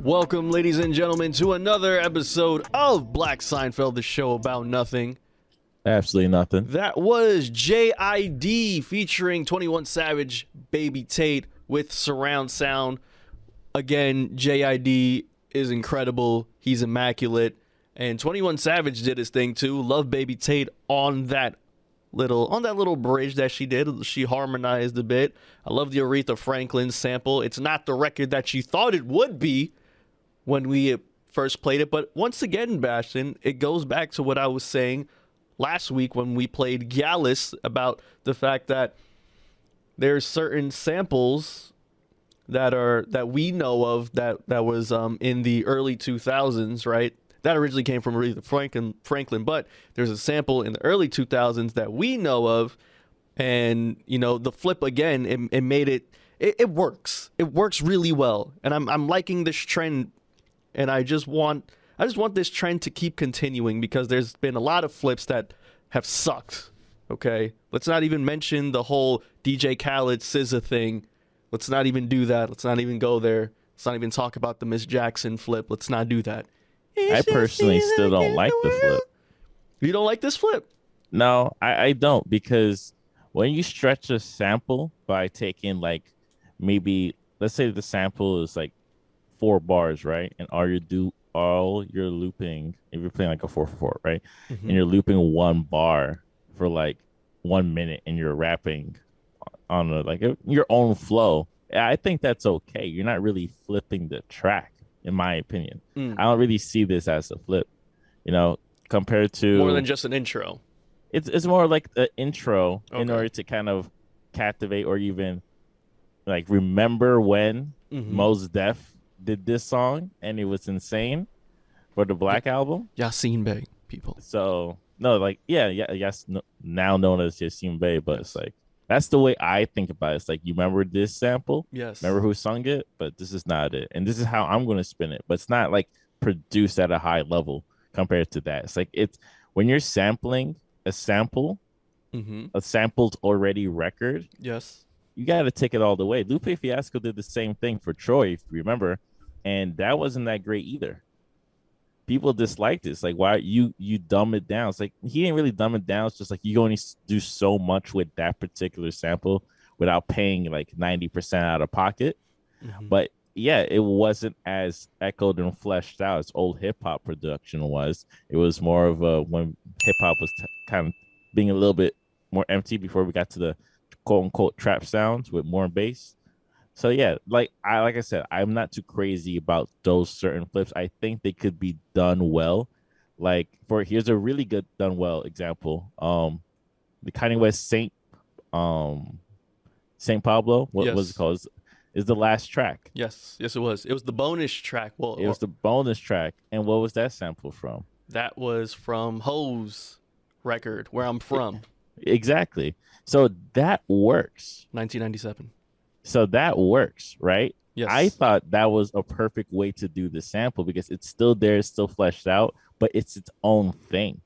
Welcome, ladies and gentlemen, to another episode of Black Seinfeld, the show about nothing. Absolutely nothing. That was JID featuring 21 Savage, Baby Tate with surround sound. Again, JID is incredible. He's immaculate. And 21 Savage did his thing too. Love Baby Tate on that little bridge that she did. She harmonized a bit. I love the Aretha Franklin sample. It's not the record that you thought it would be when we first played it, but once again, Bastion, it goes back to what I was saying last week when we played Gallus about the fact that there's certain samples that we know of that was in the early 2000s, right? That originally came from Aretha Franklin, but there's a sample in the early 2000s that we know of, and you know the flip again. It made it works. It works really well, and I'm liking this trend, and I just want this trend to keep continuing because there's been a lot of flips that have sucked. Okay, let's not even mention the whole DJ Khaled SZA thing. Let's not even do that. Let's not even go there. Let's not even talk about the Miss Jackson flip. Let's not do that. I personally still don't like the flip. You don't like this flip? No, I don't, because when you stretch a sample by taking like maybe, let's say the sample is like 4 bars, right? And all you're looping, if you're playing like a 4/4, right? Mm-hmm. And you're looping 1 bar for like 1 minute and you're rapping on your own flow. I think that's okay. You're not really flipping the track, in my opinion. I don't really see this as a flip, compared to more than just an intro. It's more like the intro in Okay. order to kind of captivate or even like remember when Mos Def did this song and it was insane for the Black album. Yasin Bey, people. So no, yes, now known as Yasin Bey, but Yes. it's like that's the way I think about it. It's like, you remember this sample? Yes. Remember who sung it? But this is not it. And this is how I'm going to spin it. But it's not like produced at a high level compared to that. It's like when you're sampling a sampled already record, Yes. you got to take it all the way. Lupe Fiasco did the same thing for Troy, if you remember. And that wasn't that great either. People disliked it. It's like, why you dumb it down? It's like he didn't really dumb it down. It's just like you only do so much with that particular sample without paying like 90% out of pocket. But yeah, it wasn't as echoed and fleshed out as old hip hop production was. It was more of when hip hop was kind of being a little bit more empty before we got to the quote unquote trap sounds with more bass. So yeah, like I said, I'm not too crazy about those certain flips. I think they could be done well. Like here's a really good done well example. The Kanye West Saint Pablo, what was it called? Is the last track. Yes, it was. It was the bonus track. Well, it was the bonus track. And what was that sample from? That was from Ho's record, Where I'm From. Exactly. So that works. 1997. So that works, right? Yes. I thought that was a perfect way to do the sample because it's still there, it's still fleshed out, but it's its own thing.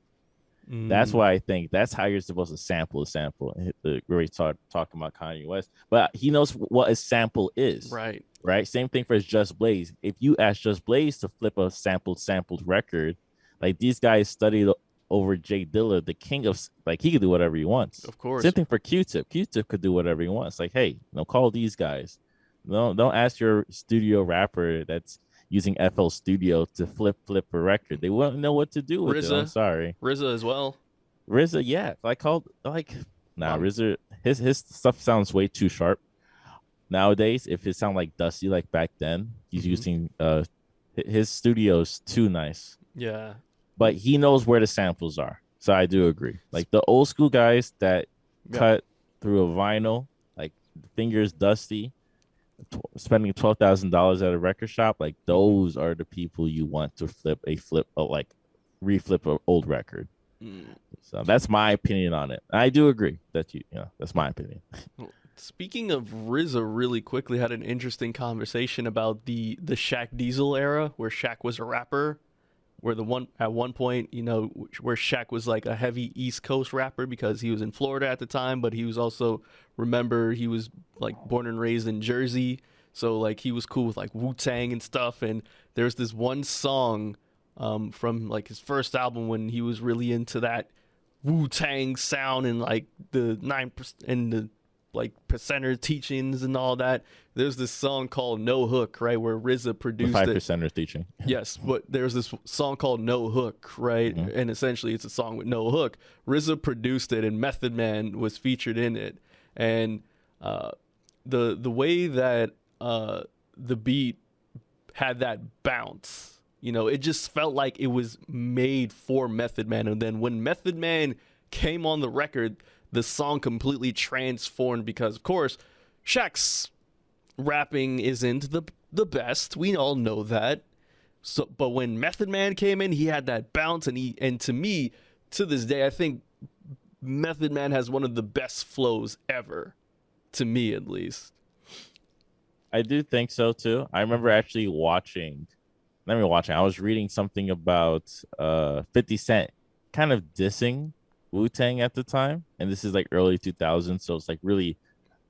That's why I think that's how you're supposed to sample a sample. We're talking about Kanye West, but he knows what a sample is. Right. Right. Same thing for Just Blaze. If you ask Just Blaze to flip a sampled record, like these guys studied over Jay Dilla, the king of like he could do whatever he wants. Of course. Same thing for Q-Tip. Q-Tip could do whatever he wants. Like, hey, call these guys. Don't ask your studio rapper that's using FL Studio to flip a record. They won't know what to do with it. I'm sorry. RZA as well. RZA, yeah. RZA, his stuff sounds way too sharp. Nowadays, if it sounds like Dusty like back then, he's using his studio's too nice. Yeah. But he knows where the samples are. So I do agree. Like the old school guys that cut through a vinyl, like fingers dusty, spending $12,000 at a record shop, like those are the people you want to reflip an old record. So that's my opinion on it. I do agree that that's my opinion. Speaking of RZA, really quickly had an interesting conversation about the Shaq Diesel era where Shaq was a rapper. Where at one point, where Shaq was like a heavy East Coast rapper because he was in Florida at the time, but he was also, remember, he was like born and raised in Jersey. So like he was cool with like Wu-Tang and stuff. And there's this one song from like his first album when he was really into that Wu-Tang sound and like the 9% and the like percenter teachings and all that. There's this song called No Hook, right, where RZA produced The 5 it. percenters teaching. Yes, but there's this song called No Hook, right? Mhm. And essentially it's a song with no hook. RZA produced it and Method Man was featured in it. And the way that the beat had that bounce, you know, it just felt like it was made for Method Man. And then when Method Man came on the record, the song completely transformed because, of course, Shaq's rapping isn't the best. We all know that. So, but when Method Man came in, he had that bounce, and to me, to this day, I think Method Man has one of the best flows ever, to me at least. I do think so too. I remember actually watching. Not even watching. I was reading something about 50 Cent kind of dissing Wu-Tang at the time, and this is like early 2000s, so it's like really,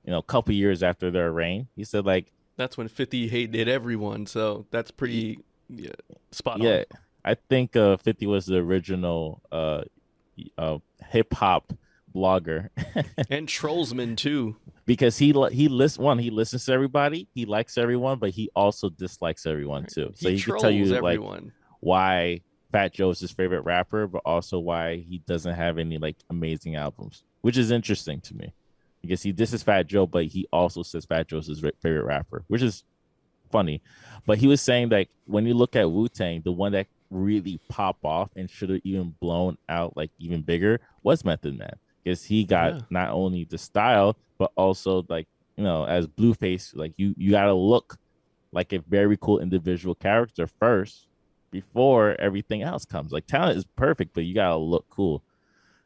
a couple years after their reign. He said like, That's when 50 hated everyone, so that's pretty spot yeah, on. I think 50 was the original hip hop blogger. And Trollsman too. Because he listens to everybody, he likes everyone, but he also dislikes everyone too. So he could tell you everyone. like why Fat Joe is his favorite rapper, but also why he doesn't have any like amazing albums, which is interesting to me because he disses Fat Joe, but he also says Fat Joe's his favorite rapper, which is funny. But he was saying that when you look at Wu-Tang, the one that really popped off and should have even blown out like even bigger was Method Man, because he got not only the style but also like as Blueface, like you gotta look like a very cool individual character first before everything else comes. Like talent is perfect, but you gotta look cool.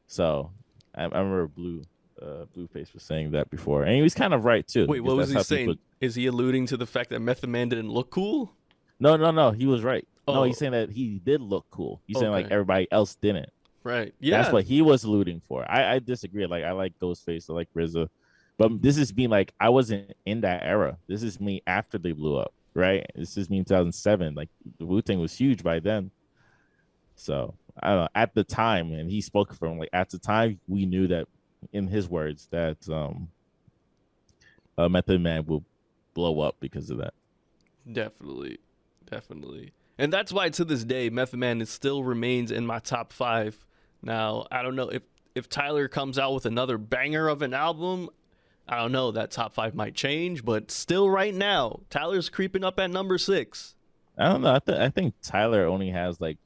So I remember Blueface was saying that before, and he was kind of right too. Wait, what was he saying? Is he alluding to the fact that Method Man didn't look cool? No, he was right. Oh. No, he's saying that he did look cool. He's saying like everybody else didn't. Right. Yeah. That's what he was alluding for. I disagree. Like I like Ghostface, I like RZA, but this is me like I wasn't in that era. This is me after they blew up, right? This is me in 2007. Like the Wu-Tang was huge by then. So I don't know. At the time, and he spoke from like at the time, we knew that, in his words, that Method Man will blow up because of that. Definitely. And that's why to this day, Method Man still remains in my top 5. Now, I don't know if Tyler comes out with another banger of an album, I don't know, that top 5 might change, but still right now, Tyler's creeping up at number 6. I don't know. I think Tyler only has like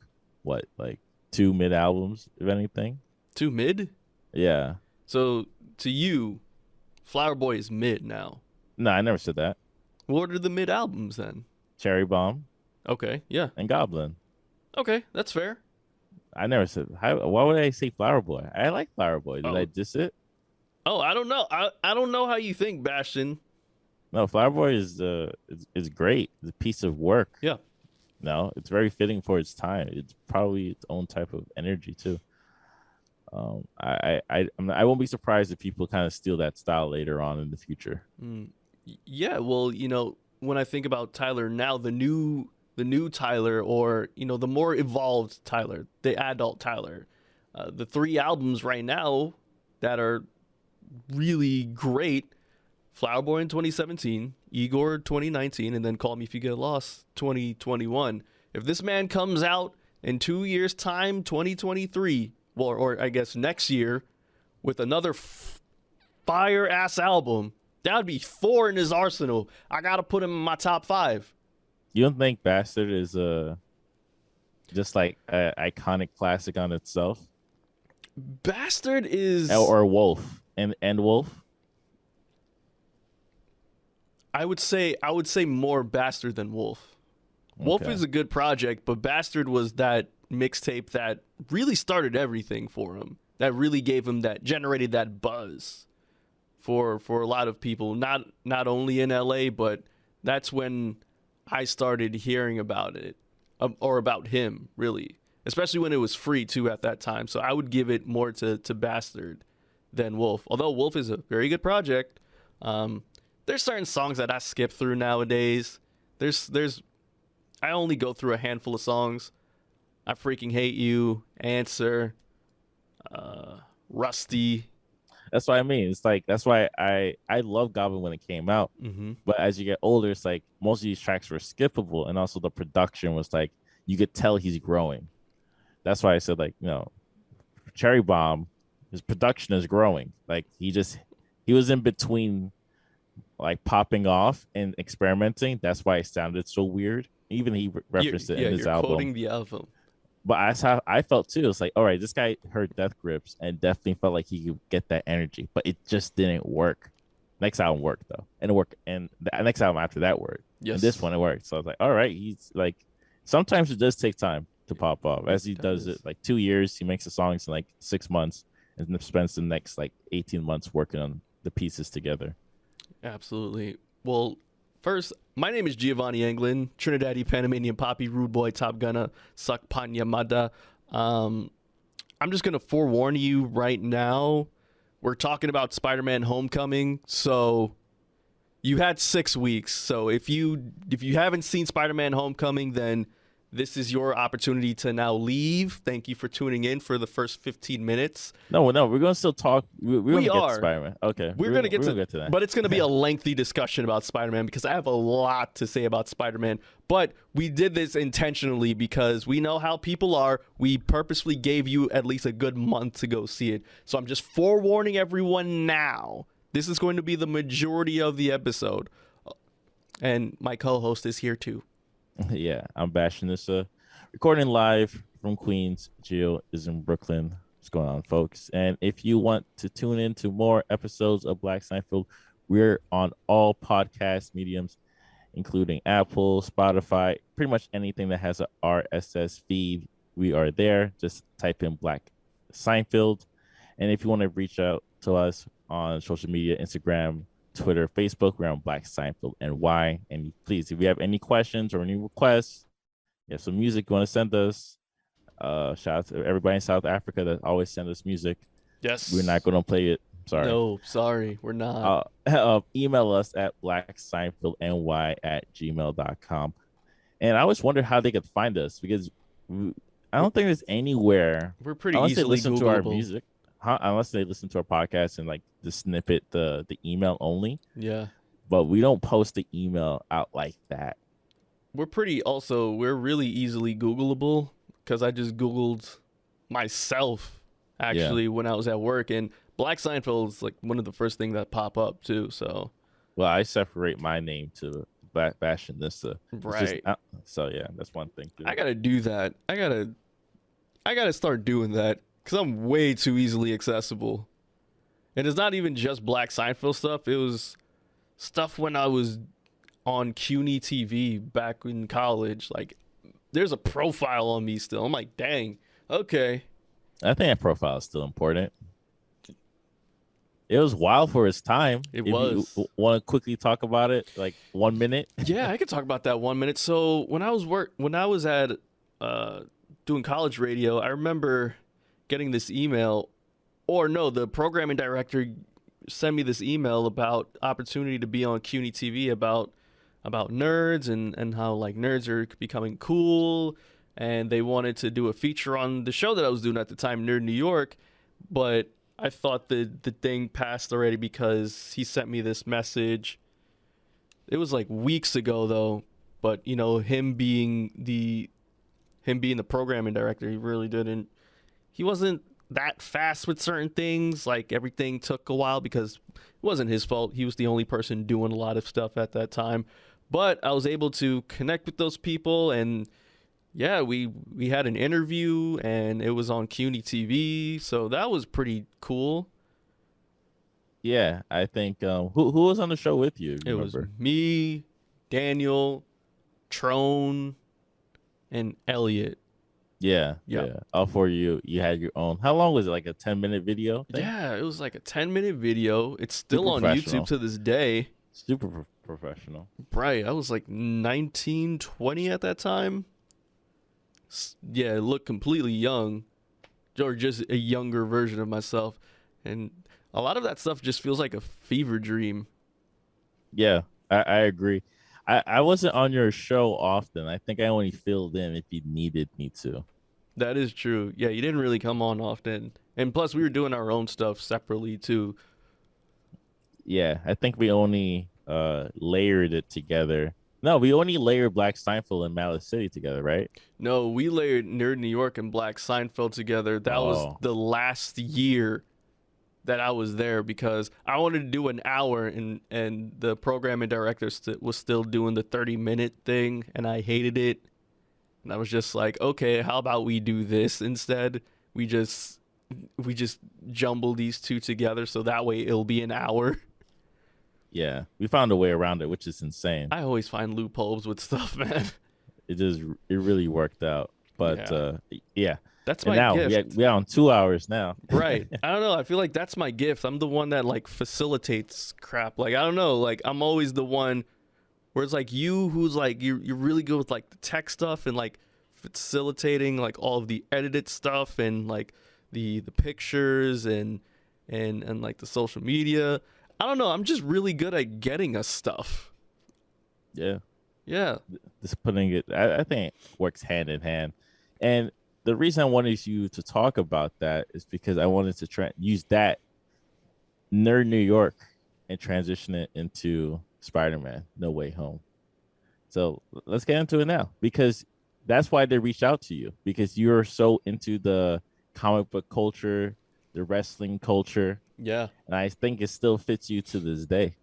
2 mid albums, if anything. 2 mid? Yeah. So to you, Flower Boy is mid now. No, I never said that. What are the mid albums then? Cherry Bomb. Okay, yeah. And Goblin. Okay, that's fair. I never said. Why would I say Flower Boy? I like Flower Boy. Did I diss it? Oh, I don't know. I don't know how you think, Bastion. No, Flower Boy is great. It's a piece of work. Yeah. No, it's very fitting for its time. It's probably its own type of energy too. I won't be surprised if people kind of steal that style later on in the future. Yeah, well, when I think about Tyler now, the new Tyler, or the more evolved Tyler, the adult Tyler, the 3 albums right now that are really great: Flower Boy in 2017, Igor 2019, and then Call Me If You Get Lost 2021. If this man comes out in 2 years' time, 2023, well, or I guess next year, with another fire ass album, that would be 4 in his arsenal. I gotta put him in my top 5. You don't think Bastard is just like an iconic classic on itself? Bastard is, or Wolf and Wolf. I would say more Bastard than Wolf. Wolf is a good project, but Bastard was that mixtape that really started everything for him. That really gave him generated that buzz for a lot of people, not only in LA, but that's when I started hearing about it, or about him, really, especially when it was free too at that time. So I would give it more to Bastard than Wolf, although Wolf is a very good project. there's certain songs that I skip through nowadays. There's I only go through a handful of songs. I freaking hate you, Answer, Rusty. That's what I mean. It's like that's why I love Goblin when it came out, Mm-hmm. but as you get older, it's like most of these tracks were skippable, and also the production was like you could tell he's growing. That's why I said like Cherry Bomb, his production is growing. Like he was in between like popping off and experimenting. That's why it sounded so weird. Even he referenced it in his you're album. quoting the album. But that's how I felt too. It's like, all right, this guy heard Death Grips and definitely felt like he could get that energy, but it just didn't work. Next album worked though, and it worked, and the next album after that worked. Yes. And this one it worked. So I was like, all right, he's like, sometimes it does take time to pop off. As he does it like 2 years, he makes the songs in like 6 months, and then spends the next like 18 months working on the pieces together. Absolutely. Well, first, my name is Giovanni England, Trinidadi Panamanian Poppy, Rude Boy, Top Gunner, Sak Panyamada. I'm just going to forewarn you right now. We're talking about Spider-Man Homecoming, so you had 6 weeks. So if you haven't seen Spider-Man Homecoming, then this is your opportunity to now leave. Thank you for tuning in for the first 15 minutes. No, we're going to still talk. We're going to get to Spider-Man. Okay. We're going to get to that. But it's going to be a lengthy discussion about Spider-Man because I have a lot to say about Spider-Man. But we did this intentionally because we know how people are. We purposely gave you at least a good month to go see it. So I'm just forewarning everyone now. This is going to be the majority of the episode. And my co-host is here too. Yeah, I'm bashing this. Recording live from Queens. Gio is in Brooklyn. What's going on, folks? And if you want to tune in to more episodes of Black Seinfeld, we're on all podcast mediums, including Apple, Spotify, pretty much anything that has a RSS feed. We are there. Just type in Black Seinfeld. And if you want to reach out to us on social media, Instagram, Twitter, Facebook, we're on Black Seinfeld NY. And please, if you have any questions or any requests, you have some music you want to send us, shout out to everybody in South Africa that always send us music. Yes. We're not going to play it. Sorry. No, sorry, we're not. Email us at blackseinfeldny@gmail.com. And I always wonder how they could find us because I don't think there's anywhere. We're pretty unless easily they listen Googleable. to our music. Unless they listen to our podcast and like the snippet, the email only. Yeah. But we don't post the email out like that. We're really easily Googleable because I just Googled myself actually when I was at work, and Black Seinfeld is like one of the first things that pop up too. So, well, I separate my name to Bash and Nissa. Right. So yeah, that's one thing too. I gotta do that. I gotta start doing that because I'm way too easily accessible. And it's not even just Black Seinfeld stuff. It was stuff when I was on CUNY TV back in college. Like, there's a profile on me still. I'm like, dang, okay. I think that profile is still important. It was wild for its time. It if was. You want to quickly talk about it, like 1 minute? Yeah, I could talk about that 1 minute. So when I was at doing college radio, I remember getting this email, or no, the programming director sent me this email about opportunity to be on CUNY TV about nerds and how like nerds are becoming cool, and they wanted to do a feature on the show that I was doing at the time, Nerd New York, but I thought the thing passed already because he sent me this message. It was like weeks ago though, but you know, him being the programming director, he wasn't that fast with certain things. Like, everything took a while because it wasn't his fault. He was the only person doing a lot of stuff at that time. But I was able to connect with those people, and yeah, we had an interview, and it was on CUNY TV, so that was pretty cool. Yeah, I think who was on the show with you? It was me, Daniel, Trone, and Elliot. Yeah. All for you. You had your own. How long was it? Like a 10-minute video thing? Yeah, it was like a 10-minute video. It's still on professional. YouTube to this day. Super professional. Right. I was like 19, 20 at that time. Yeah, looked completely young, or just a younger version of myself. And a lot of that stuff just feels like a fever dream. Yeah, I agree. I wasn't on your show often. I think I only filled in if you needed me to. That is true. Yeah, you didn't really come on often. And plus, we were doing our own stuff separately, too. Yeah, I think we only layered it together. No, we only layered Black Steinfeld and Malice City together, right? No, we layered Nerd New York and Black Seinfeld together. That was Oh, the last year that I was there because I wanted to do an hour, and the programming director was still doing the 30-minute thing, and I hated it. And I was just like, okay, how about we do this instead? We just we just jumble these two together so that way it'll be an hour. yeah. We found a way around it, which is insane. I always find loopholes with stuff, man. It just it really worked out. But Yeah. yeah. That's And my now gift. we are on 2 hours now. Right. I don't know. I feel like that's my gift. I'm the one that like facilitates crap. Like I don't know. Like I'm always the one where it's like you who's like you're really good with like the tech stuff and like facilitating like all of the edited stuff and like the pictures and like the social media. I don't know. I'm just really good at getting us stuff. Yeah. Yeah. Just putting it I think it works hand in hand. And the reason I wanted you to talk about that is because I wanted to use that Nerd New York and transition it into Spider-Man No Way Home. So let's get into it now because that's why they reached out to you because you're so into the comic book culture, the wrestling culture, Yeah. and I think it still fits you to this day.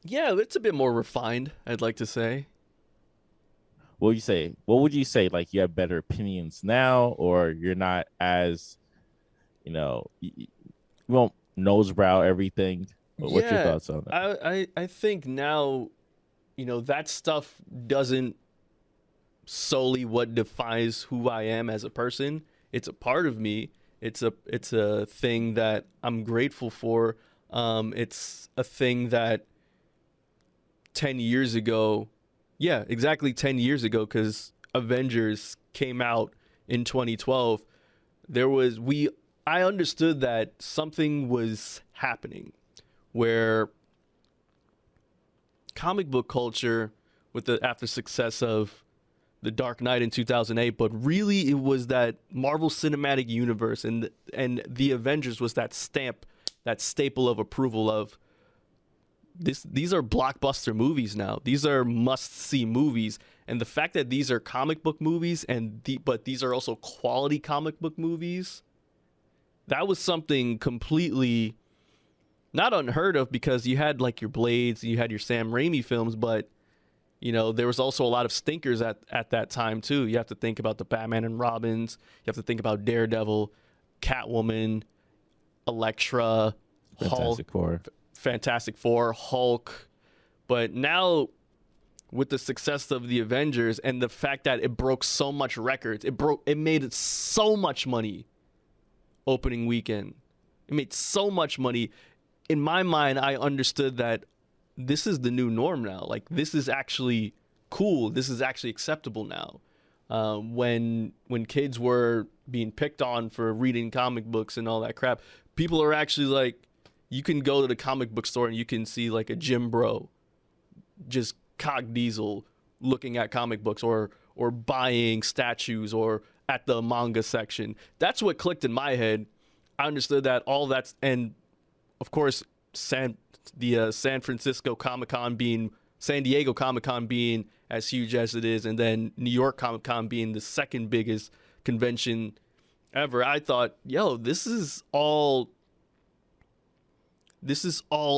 Yeah, it's a bit more refined, I'd like to say. What would you say? What would you say? Like you have better opinions now, or you're not as you won't nosebrow everything. What's your Yeah. thoughts on that? I think now, that stuff doesn't solely what defines who I am as a person. It's a part of me. It's a thing that I'm grateful for. It's a thing that 10 years ago, yeah, exactly 10 years ago, because Avengers came out in 2012. I understood that something was happening where comic book culture, with the after success of the Dark Knight in 2008, but really it was that Marvel Cinematic Universe and the Avengers was that stamp, that staple of approval of this. These are blockbuster movies now. These are must-see movies, and the fact that these are comic book movies but these are also quality comic book movies, that was something completely not unheard of because you had like your Blades, you had your Sam Raimi films, but there was also a lot of stinkers at that time too. You have to think about the Batman and Robins. You have to think about Daredevil, Catwoman, Elektra, Hulk, Fantastic Four. Fantastic Four, Hulk. But now with the success of the Avengers and the fact that it broke so much records, it made it so much money opening weekend. It made so much money. In my mind, I understood that this is the new norm now. Like this is actually cool. This is actually acceptable now. When kids were being picked on for reading comic books and all that crap, people are actually like, you can go to the comic book store and you can see like a Jim Bro, just cock diesel, looking at comic books or buying statues or at the manga section. That's what clicked in my head. I understood that all that's, and of course, San Francisco Comic Con being, San Diego Comic Con being as huge as it is, and then New York Comic Con being the second biggest convention ever. I thought, yo, this is all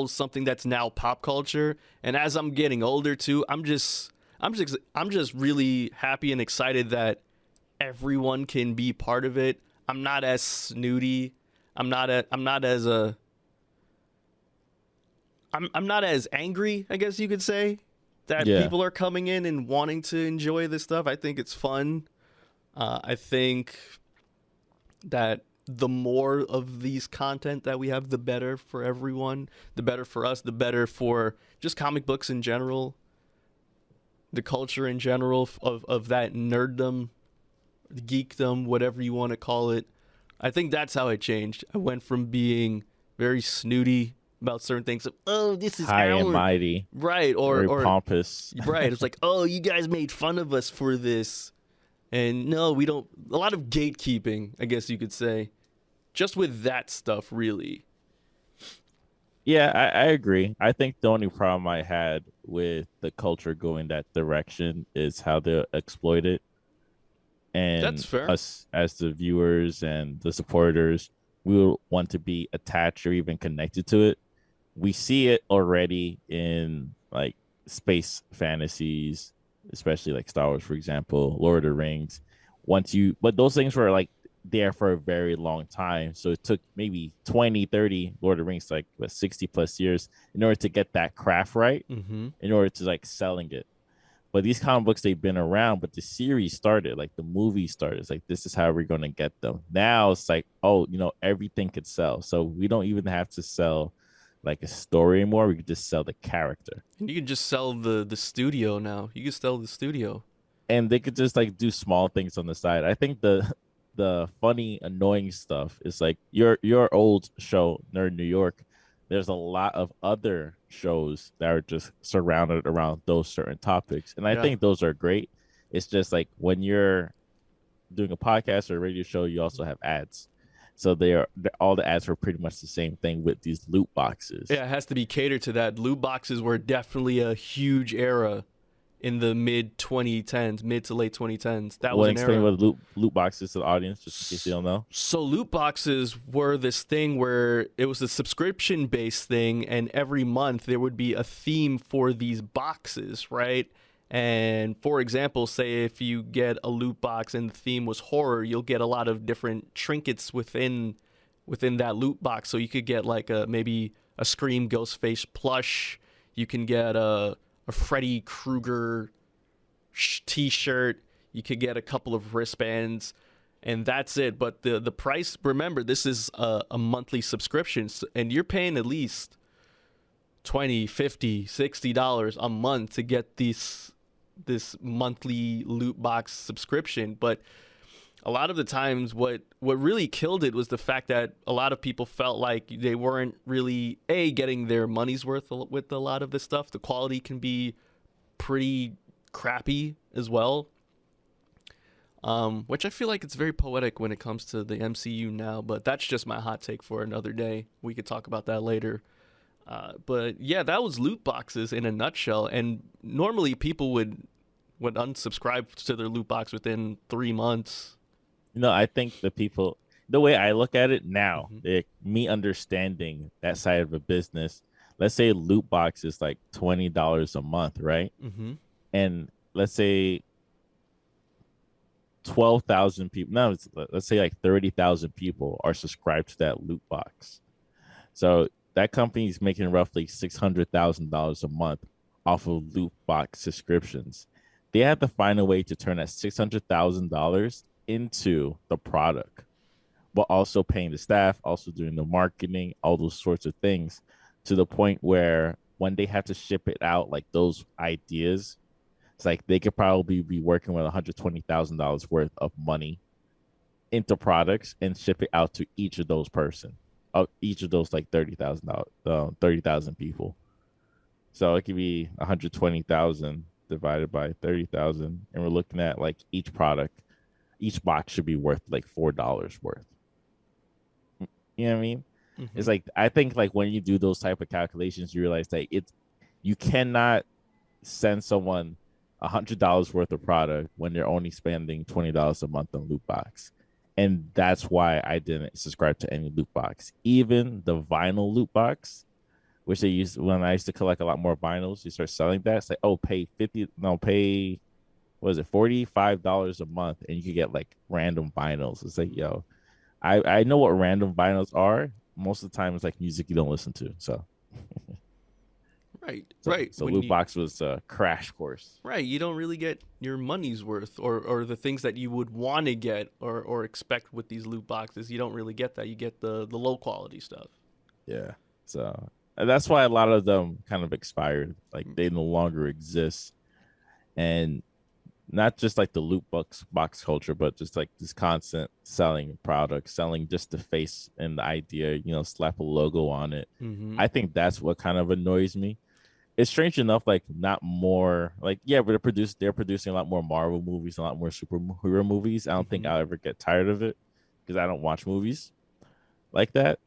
something that's now pop culture. And as I'm getting older too, I'm just really happy and excited that everyone can be part of it. I'm not as snooty. I'm not as angry, I guess you could say, that Yeah. people are coming in and wanting to enjoy this stuff. I think it's fun. I think that the more of these content that we have, the better for everyone, the better for us, the better for just comic books in general, the culture in general of that nerddom, geekdom, whatever you want to call it. I think that's how it changed. I went from being very snooty about certain things. Oh, this is High and our mighty, right, very or pompous. right. It's like, oh, you guys made fun of us for this, and no, we don't. A lot of gatekeeping, I guess you could say, just with that stuff, really. Yeah, I agree. I think the only problem I had with the culture going that direction is how they exploit it. That's And fair. us as the viewers and the supporters, we will want to be attached or even connected to it. We see it already in like space fantasies, especially like Star Wars, for example, Lord of the Rings. But those things were like there for a very long time. So it took maybe 20, 30 Lord of the Rings, like what, 60 plus years in order to get that craft right, Mm-hmm. in order to like selling it. But these comic books, they've been around, but the series started, like the movie started. It's like, this is how we're going to get them. Now it's like, oh, everything could sell. So we don't even have to sell like a story anymore. We could just sell the character. And you can just sell the studio now. You can sell the studio. And they could just like do small things on the side. I think the funny, annoying stuff is like your old show, Nerd New York. There's a lot of other shows that are just surrounded around those certain topics. And I Yeah. think those are great. It's just like when you're doing a podcast or a radio show, you also have ads. So all the ads are pretty much the same thing with these loot boxes. Yeah, it has to be catered to that. Loot boxes were definitely a huge era in the mid 2010s, mid to late 2010s. That was Want to an explain era. what loot boxes to the audience, just in case you don't know? So loot boxes were this thing where it was a subscription based thing, and every month there would be a theme for these boxes, right? And for example, say if you get a loot box and the theme was horror, you'll get a lot of different trinkets within that loot box. So you could get like maybe a Scream Ghostface plush. You can get a Freddy Krueger t-shirt. You could get a couple of wristbands, and that's it. But the price, remember, this is a monthly subscription, and you're paying at least 20, 50, $60 a month to get this monthly loot box subscription. But a lot of the times what really killed it was the fact that a lot of people felt like they weren't really getting their money's worth with a lot of this stuff. The quality can be pretty crappy as well, which I feel like it's very poetic when it comes to the MCU now, but that's just my hot take for another day. We could talk about that later. But yeah, that was loot boxes in a nutshell. And normally people would unsubscribe to their loot box within 3 months. I think the way I look at it now, Mm-hmm. me understanding that side of a business, let's say loot box is like $20 a month, right? Mm-hmm. And let's say 12,000 people, no, let's say like 30,000 people are subscribed to that loot box. So that company is making roughly $600,000 a month off of loot box subscriptions. They have to find a way to turn that $600,000 into the product, but also paying the staff, also doing the marketing, all those sorts of things, to the point where when they have to ship it out, like those ideas, it's like they could probably be working with $120,000 worth of money into products and ship it out to each of those each of those like 30,000 people. So it could be 120,000 divided by 30,000, and we're looking at like each box should be worth like $4 worth. You know what I mean? Mm-hmm. It's like, I think like when you do those type of calculations, you realize that you cannot send someone $100 worth of product when they're only spending $20 a month on loot box. And that's why I didn't subscribe to any loot box. Even the vinyl loot box, which they used when I used to collect a lot more vinyls, you start selling that. It's like, oh, pay what is it, $45 a month, and you could get like random vinyls. It's like, yo, I know what random vinyls are. Most of the time, it's like music you don't listen to. So Right, so, right. so loot box was a crash course. Right, you don't really get your money's worth, or the things that you would want to get or expect with these loot boxes. You don't really get that. You get the low quality stuff. Yeah. So that's why a lot of them kind of expired. Like they no longer exist. And not just like the loot box culture, but just like this constant selling products, selling just the face and the idea, slap a logo on it. Mm-hmm. I think that's what kind of annoys me. It's strange enough, like not more like yeah, but they're producing a lot more Marvel movies, a lot more superhero movies. I don't think Mm-hmm. I'll ever get tired of it because I don't watch movies like that.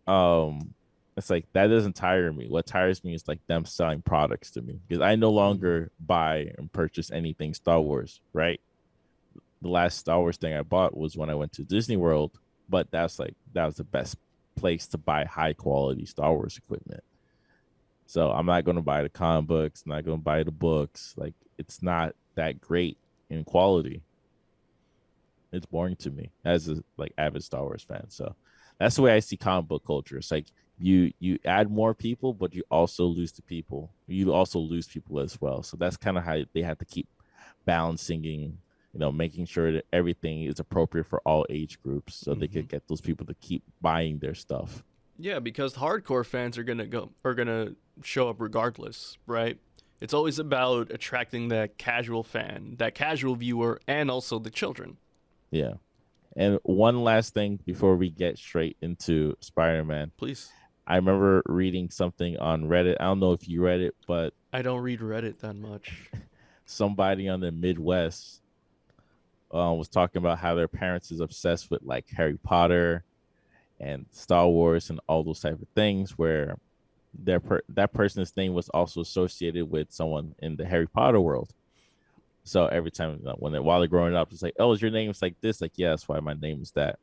um it's like that doesn't tire me. What tires me is like them selling products to me because I no Mm-hmm. longer buy and purchase anything Star Wars, right? The last Star Wars thing I bought was when I went to Disney World, but that was the best place to buy high quality Star Wars equipment. So I'm not going to buy the comic books, not going to buy the books. Like it's not that great in quality. It's boring to me as a like avid Star Wars fan. So that's the way I see comic book culture. It's like you add more people, but you also lose the people. You also lose people as well. So that's kind of how they have to keep balancing, making sure that everything is appropriate for all age groups, so they Mm-hmm. could get those people to keep buying their stuff. Yeah, because hardcore fans are gonna show up regardless, right? It's always about attracting that casual fan, that casual viewer, and also the children. Yeah. And one last thing before we get straight into Spider-Man. Please. I remember reading something on Reddit. I don't know if you read it, but I don't read Reddit that much. somebody on the Midwest was talking about how their parents is obsessed with like Harry Potter and Star Wars and all those type of things, where that person's name was also associated with someone in the Harry Potter world. So every time while they're growing up, it's like, oh, is your name's like this? Like, yeah, that's why my name is that.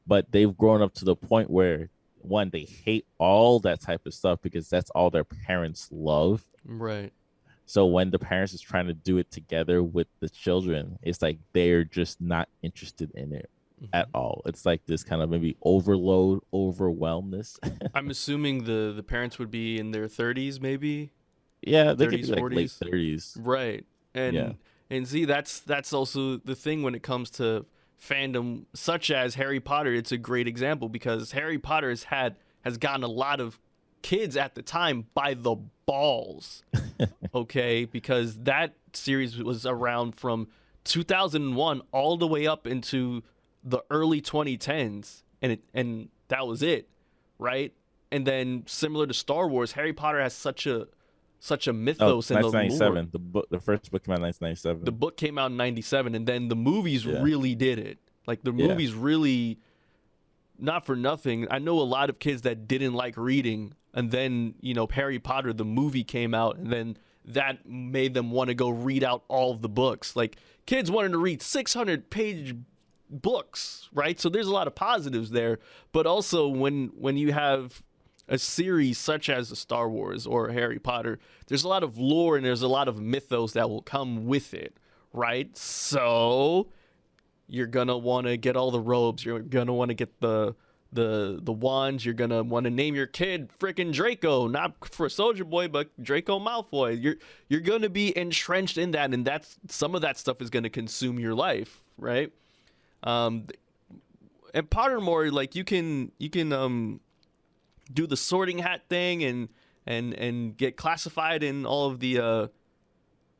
But they've grown up to the point where one, they hate all that type of stuff because that's all their parents love. Right. So when the parents is trying to do it together with the children, it's like they're just not interested in it at Mm-hmm. all. It's like this kind of maybe overwhelmness. I'm assuming the parents would be in their 30s, maybe Yeah, they could be 30s, like late 40s. 30s. Right. Yeah. And see, that's also the thing when it comes to fandom such as Harry Potter. It's a great example because Harry Potter has gotten a lot of kids at the time by the balls. Okay, because that series was around from 2001 all the way up into the early 2010s, and that was it, right? And then similar to Star Wars, Harry Potter has such a Oh, mythos and the lore. 1997. The first book came out in The 1997. book came out in 97, and then the movies Yeah. really did it. Like the Yeah. movies really, not for nothing, I know a lot of kids that didn't like reading, and then Harry Potter the movie came out, and then that made them want to go read out all of the books. Like kids wanted to read 600-page books, right? So there's a lot of positives there, but also when you have a series such as the Star Wars or Harry Potter, there's a lot of lore and there's a lot of mythos that will come with it, right? So you're gonna want to get all the robes. You're gonna want to get the wands. You're gonna want to name your kid freaking Draco, not for Soldier Boy, but Draco Malfoy. You're gonna be entrenched in that, and that's some of that stuff is gonna consume your life, right? Um, and Pottermore, like you can do the sorting hat thing and get classified in all of the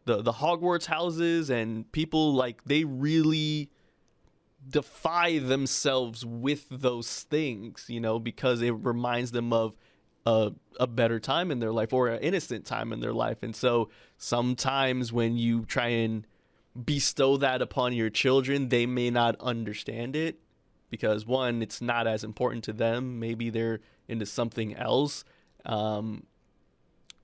Hogwarts houses, and people like they really defy themselves with those things, because it reminds them of a better time in their life or an innocent time in their life. And so sometimes when you try and bestow that upon your children, they may not understand it because one, it's not as important to them. Maybe they're into something else. Um,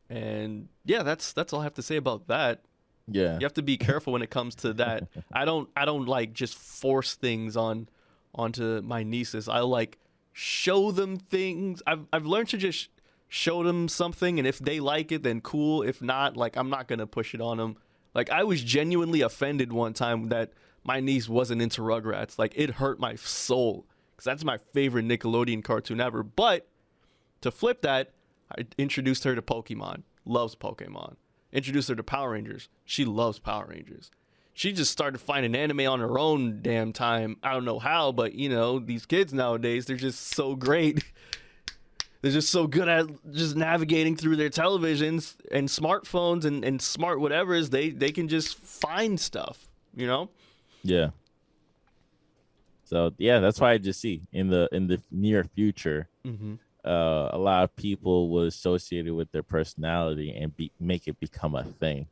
and yeah, that's all I have to say about that. Yeah. You have to be careful when it comes to that. I don't like just force things onto my nieces. I like show them things. I've learned to just show them something, and if they like it, then cool. If not, like I'm not gonna push it on them. Like I was genuinely offended one time that my niece wasn't into Rugrats. Like it hurt my soul because that's my favorite Nickelodeon cartoon ever. But to flip that, I introduced her to Pokemon. Loves Pokemon. Introduced her to Power Rangers. She loves Power Rangers. She just started finding anime on her own damn time. I don't know how, but these kids nowadays, they're just so great. they're just so good at just navigating through their televisions and smartphones and smart whatevers. They can just find stuff, you know? Yeah. So yeah, that's why I just see in the near future, Mm-hmm. a lot of people will associate it with their personality and make it become a thing.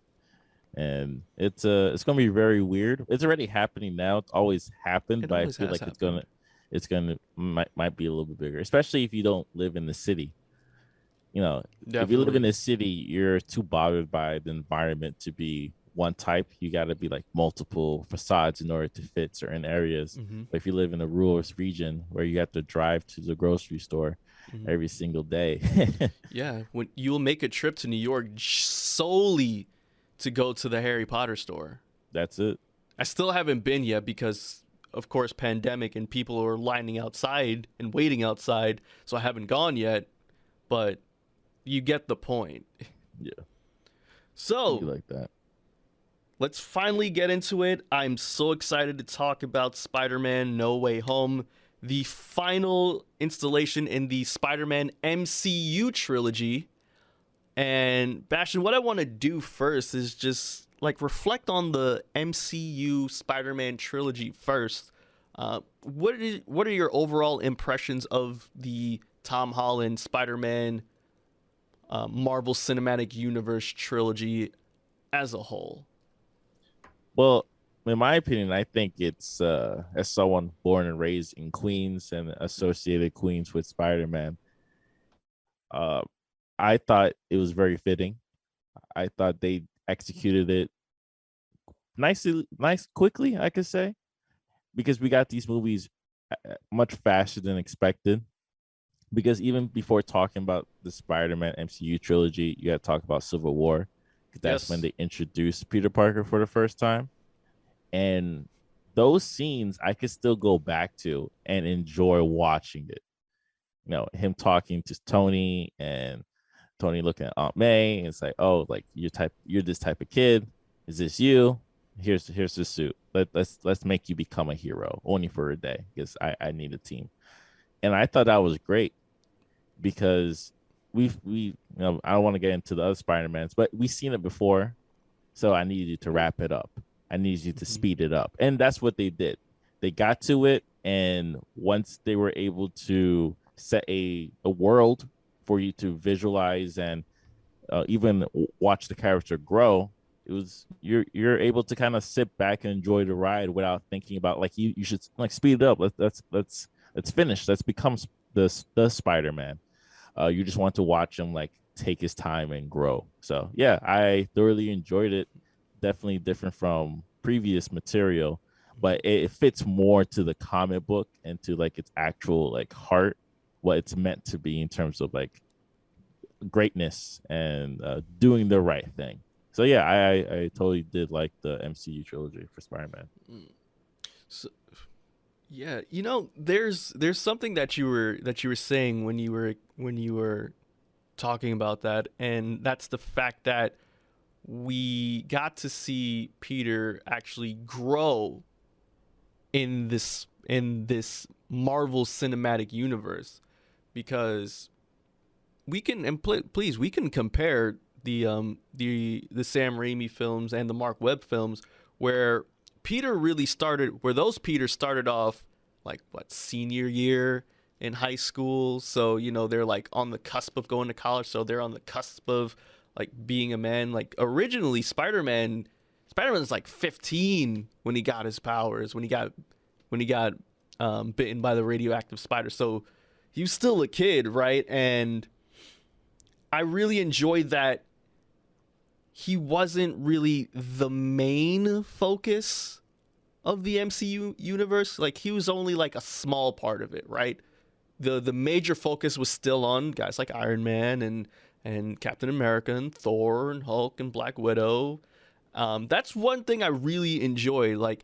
And it's gonna be very weird. It's already happening now. It's always happened, It but I always feel has like happened. it's gonna might be a little bit bigger, especially if you don't live in the city. You know, if you live in Definitely. a city, you're too bothered by the environment to be one type. You got to be like multiple facades in order to fit certain areas. Mm-hmm. But if you live in a rural region where you have to drive to the grocery store Mm-hmm. every single day, Yeah, when you'll make a trip to New York solely to go to the Harry Potter store. that's it. I still haven't been yet because, of course, pandemic and people are lining outside and waiting outside, so I haven't gone yet. But you get the point. Yeah, be So like that. let's finally get into it. I'm so excited to talk about Spider-Man No Way Home, the final installation in the Spider-Man MCU trilogy. And Bastion, what I want to do first is just like reflect on the MCU Spider-Man trilogy first. What are your overall impressions of the Tom Holland Spider-Man Marvel Cinematic Universe trilogy as a whole? Well, in my opinion, I think it's as someone born and raised in Queens and associated Queens with Spider-Man, uh, I thought it was very fitting. I thought they executed it quickly, I could say, because we got these movies much faster than expected. Because even before talking about the Spider-Man MCU trilogy, you got to talk about Civil War, because that's when Yes. they introduced Peter Parker for the first time. And those scenes I could still go back to and enjoy watching it. You know, him talking to Tony and Tony looking at Aunt May, and it's like, oh, like you're this type of kid. Is this you? Here's the suit. Let's make you become a hero only for a day because I need a team. And I thought that was great because I don't want to get into the other Spider-Mans, but we've seen it before. So I needed you to wrap it up. I needed you to Mm-hmm. speed it up. And that's what they did. They got to it. And once they were able to set a world for you to visualize and even watch the character grow, it was you're able to kind of sit back and enjoy the ride without thinking about like you should like speed it up. Let's finish. Let's become the Spider-Man. You just want to watch him like take his time and grow. So yeah, I thoroughly enjoyed it. Definitely different from previous material, but it fits more to the comic book and to like its actual like heart, what it's meant to be in terms of like greatness and doing the right thing. So yeah, I totally did like the MCU trilogy for Spider-Man. So, yeah, there's something that you were saying when you were talking about that, and that's the fact that we got to see Peter actually grow in this Marvel Cinematic Universe because we can please we can compare the Sam Raimi films and the Mark Webb films where those Peter started off like what senior year in high school, so they're like on the cusp of going to college, so they're on the cusp of like being a man. Like originally Spider-Man's like 15 when he got his powers, when he got bitten by the radioactive spider, so he was still a kid, right? And I really enjoyed that he wasn't really the main focus of the MCU universe. Like he was only like a small part of it, right? The major focus was still on guys like Iron Man and Captain America and Thor and Hulk and Black Widow. That's one thing I really enjoyed. Like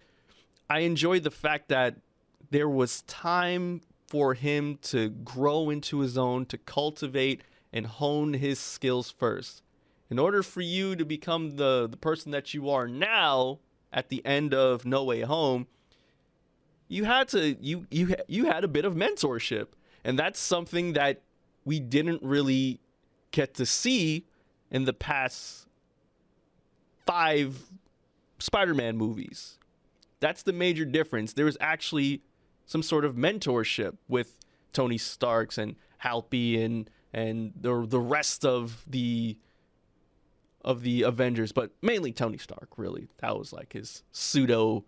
I enjoyed the fact that there was time for him to grow into his own, to cultivate and hone his skills first. In order for you to become the person that you are now at the end of No Way Home, you had a bit of mentorship, and that's something that we didn't really get to see in the past 5 Spider-Man movies. That's the major difference. There was actually some sort of mentorship with Tony Stark's and Halpy and the rest of the Avengers, but mainly Tony Stark, really. That was like his pseudo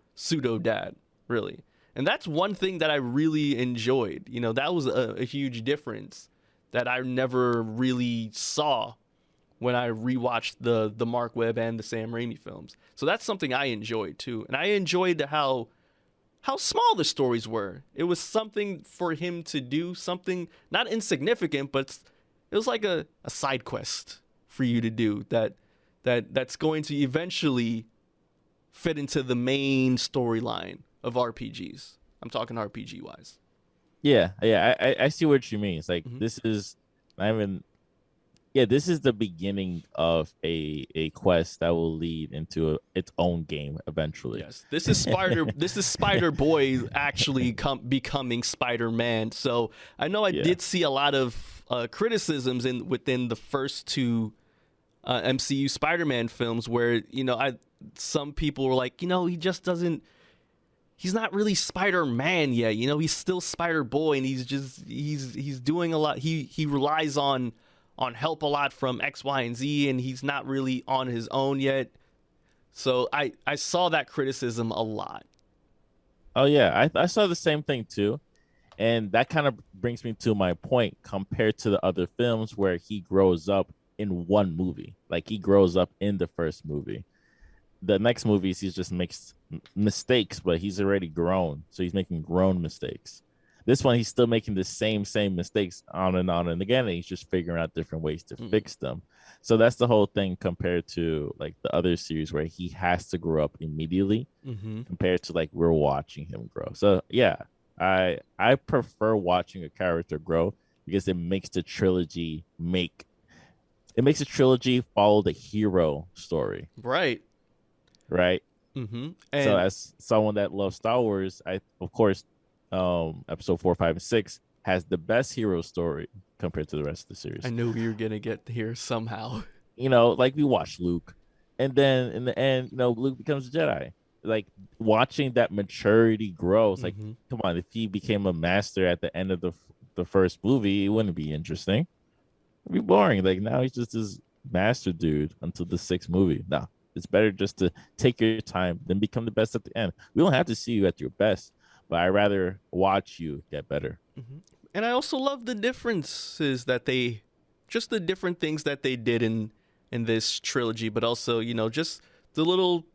dad, really. And that's one thing that I really enjoyed. You know, that was a huge difference that I never really saw when I rewatched the Mark Webb and the Sam Raimi films. So that's something I enjoyed too. And I enjoyed how small the stories were. It was something for him to do, something not insignificant, but it was like a side quest for you to do that's going to eventually fit into the main storyline of RPGs. I'm talking RPG wise. Yeah, I see what you mean. It's like this is this is the beginning of a quest that will lead into its own game eventually. Yes, this is Spider Boy actually becoming Spider-Man. So I know I did see a lot of criticisms within the first 2 MCU Spider-Man films where, you know, some people were like, you know, he's not really Spider-Man yet. You know, he's still Spider-Boy, and he's doing a lot. He relies on help a lot from X, Y, and Z, and he's not really on his own yet. So I saw that criticism a lot. Oh yeah, I saw the same thing too. And that kind of brings me to my point compared to the other films where he grows up in one movie. Like he grows up in the first movie. The next movies, he just makes mistakes, but he's already grown. So he's making grown mistakes. This one, he's still making the same mistakes on and again. And he's just figuring out different ways to fix them. So that's the whole thing compared to like the other series where he has to grow up immediately compared to like we're watching him grow. So yeah, I prefer watching a character grow because it makes the trilogy follow the hero story. Right. And so as someone that loves Star Wars, of course, episode 4, 5, and 6 has the best hero story compared to the rest of the series. I knew we were gonna get here somehow. You know, like we watched Luke, and then in the end, you know, Luke becomes a Jedi. Like watching that maturity grow. It's like, come on, if he became a master at the end of the first movie, it wouldn't be interesting. It'd be boring. Like now he's just this master dude until the 6th movie. No, it's better just to take your time, then become the best at the end. We don't have to see you at your best, but I'd rather watch you get better. And I also love the differences that just the different things that they did in this trilogy, but also, you know, just the little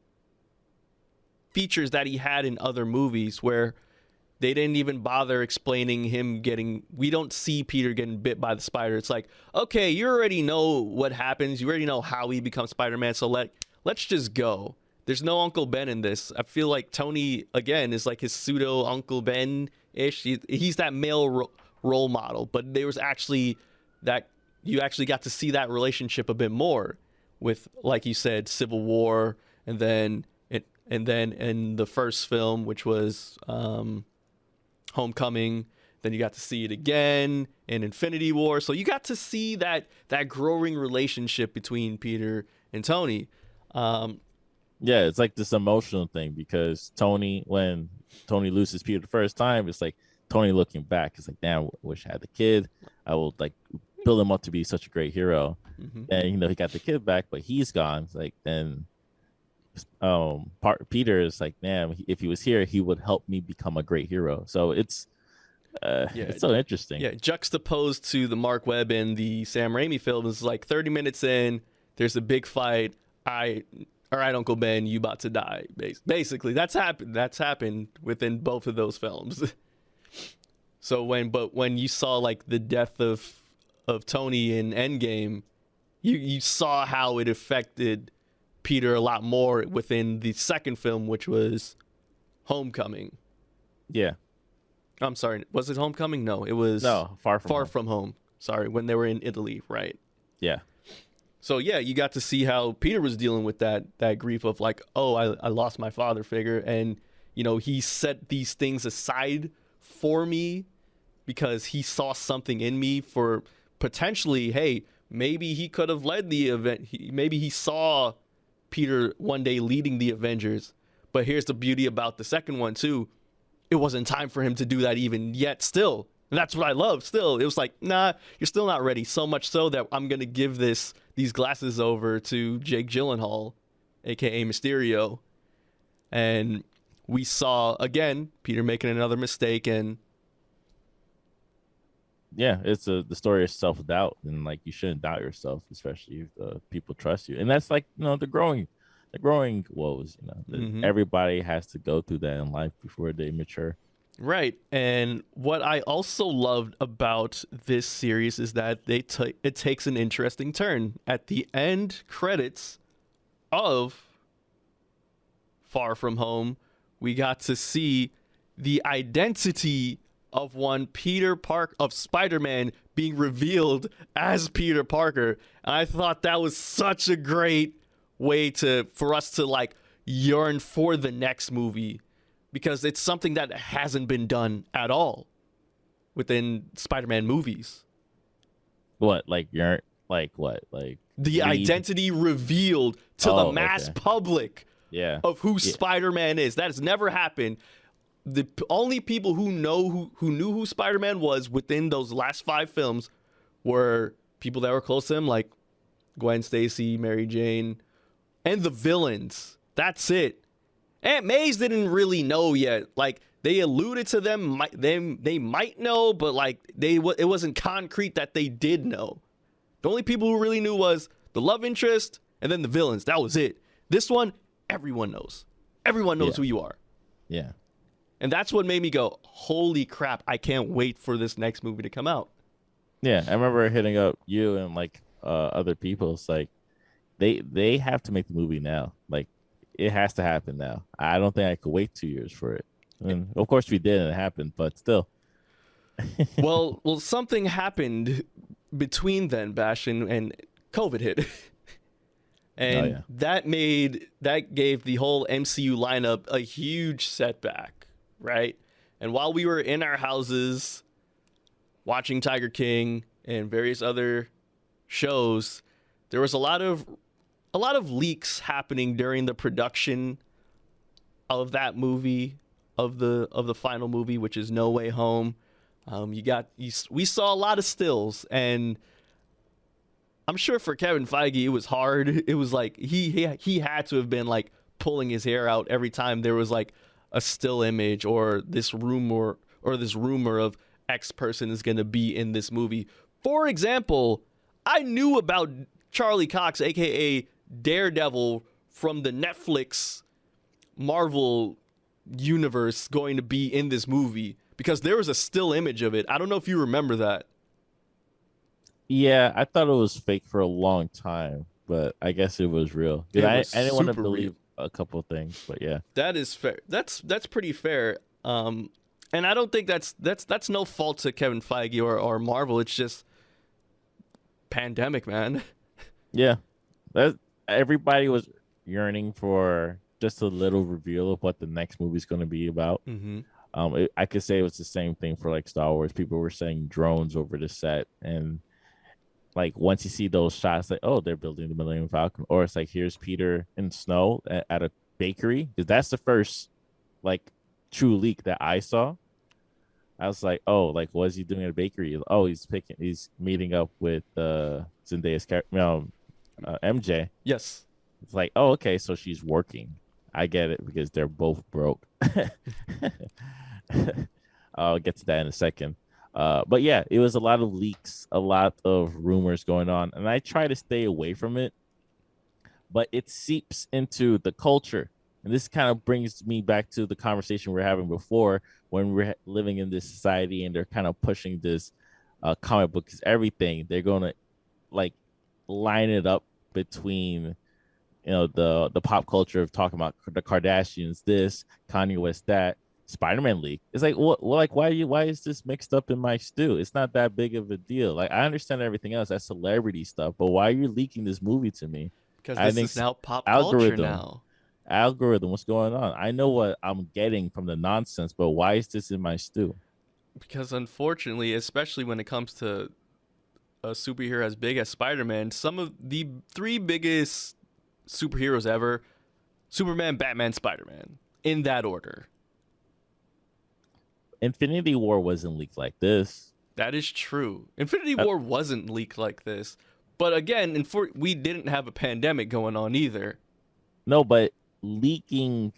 features that he had in other movies where they didn't even bother explaining we don't see Peter getting bit by the spider. It's like, okay, you already know what happens. You already know how he becomes Spider-Man. So let's just go. There's no Uncle Ben in this. I feel like Tony, again, is like his pseudo Uncle Ben-ish. He's that male role model, but there was actually that you actually got to see that relationship a bit more with, like you said, Civil War, and then in the first film, which was Homecoming, then you got to see it again in Infinity War. So you got to see that growing relationship between Peter and Tony. Yeah, it's like this emotional thing because when Tony loses Peter the first time, it's like Tony looking back. It's like, damn, I wish I had the kid. I will like build him up to be such a great hero. And you know, he got the kid back, but he's gone. It's like then Peter is like, man, if he was here, he would help me become a great hero. So it's so interesting. Yeah, juxtaposed to the Mark Webb and the Sam Raimi film is like 30 minutes in, there's a big fight. All right, Uncle Ben, you about to die. Basically, that's happened within both of those films. So when you saw like the death of Tony in Endgame, you saw how it affected Peter a lot more within the second film, which was Homecoming. Yeah. I'm sorry, was it Homecoming? No, it was Far From Home. Sorry, when they were in Italy, right? Yeah. So yeah, you got to see how Peter was dealing with that grief of like, oh, I lost my father figure, and you know, he set these things aside for me because he saw something in me for potentially, hey, maybe he could have led the event. Maybe he saw Peter one day leading the Avengers. But here's the beauty about the second one too. It wasn't time for him to do that even yet still. And that's what I love still. It was like, nah, you're still not ready. So much so that I'm going to give these glasses over to Jake Gyllenhaal, aka Mysterio. And we saw again Peter making another mistake, and Yeah, it's the story of self-doubt, and like you shouldn't doubt yourself, especially if people trust you. And that's like, the growing woes, everybody has to go through that in life before they mature. right. And what I also loved about this series is that it takes an interesting turn at the end credits of Far From Home. We got to see the identity of of Spider-Man being revealed as Peter Parker. And I thought that was such a great way for us to like yearn for the next movie, because it's something that hasn't been done at all within Spider-Man movies. What, like you're like what, like The identity revealed to the mass public Yeah, of who Spider-Man is. That has never happened. The only people who knew who Spider-Man was within those last 5 films were people that were close to him, like Gwen Stacy, Mary Jane, and the villains. That's it. Aunt May's didn't really know yet. Like, they alluded to them. They might know, but like it wasn't concrete that they did know. The only people who really knew was the love interest and then the villains. That was it. This one, everyone knows. Everyone knows who you are. Yeah. And that's what made me go, holy crap, I can't wait for this next movie to come out. Yeah, I remember hitting up you and like other people. It's like they have to make the movie now. Like, it has to happen now. I don't think I could wait 2 years for it. And of course we did, and it happened, but still. well, something happened between then, Bash, and COVID hit. And that gave the whole MCU lineup a huge setback, right? And while we were in our houses watching Tiger King and various other shows, there was a lot of leaks happening during the production of that movie, of the final movie, which is No Way Home. We saw a lot of stills, and I'm sure for Kevin Feige it was hard. It was like he had to have been like pulling his hair out every time there was like a still image or this rumor of X person is going to be in this movie. For example, I knew about Charlie Cox, aka Daredevil, from the Netflix Marvel universe, going to be in this movie because there was a still image of it. I don't know if you remember that. Yeah, I thought it was fake for a long time, but I guess it was real. I didn't want to believe a couple of things, but yeah, that is fair. That's pretty fair. And I don't think that's no fault to Kevin Feige or Marvel. It's just pandemic, man. Yeah, everybody was yearning for just a little reveal of what the next movie is going to be about. Mm-hmm. I could say it was the same thing for like Star Wars. People were saying drones over the set, and like once you see those shots, like, oh, they're building the Millennium Falcon, or it's like here's Peter in snow at a bakery, because that's the first like true leak that I saw. I was like, oh, like what is he doing at a bakery? Oh, he's meeting up with Zendaya's character, MJ. Yes. It's like, oh, okay, so she's working. I get it, because they're both broke. I'll get to that in a second. But yeah, it was a lot of leaks, a lot of rumors going on, and I try to stay away from it. But it seeps into the culture. And this kind of brings me back to the conversation we were having before, when we're living in this society and they're kind of pushing this comic book is everything. They're going to like line it up between, the pop culture of talking about the Kardashians, this, Kanye West, that, Spider-Man leak. It's like, what? Like, why is this mixed up in my stew? It's not that big of a deal. Like, I understand everything else, that's celebrity stuff, but why are you leaking this movie to me? Because this is now pop culture now. Algorithm, what's going on? I know what I'm getting from the nonsense, but why is this in my stew? Because unfortunately, especially when it comes to a superhero as big as Spider-Man, some of the three biggest superheroes ever: Superman, Batman, Spider-Man, in that order. Infinity War wasn't leaked like this. That is true. Infinity Uh, War wasn't leaked like this, but again, we didn't have a pandemic going on either. no, but leaking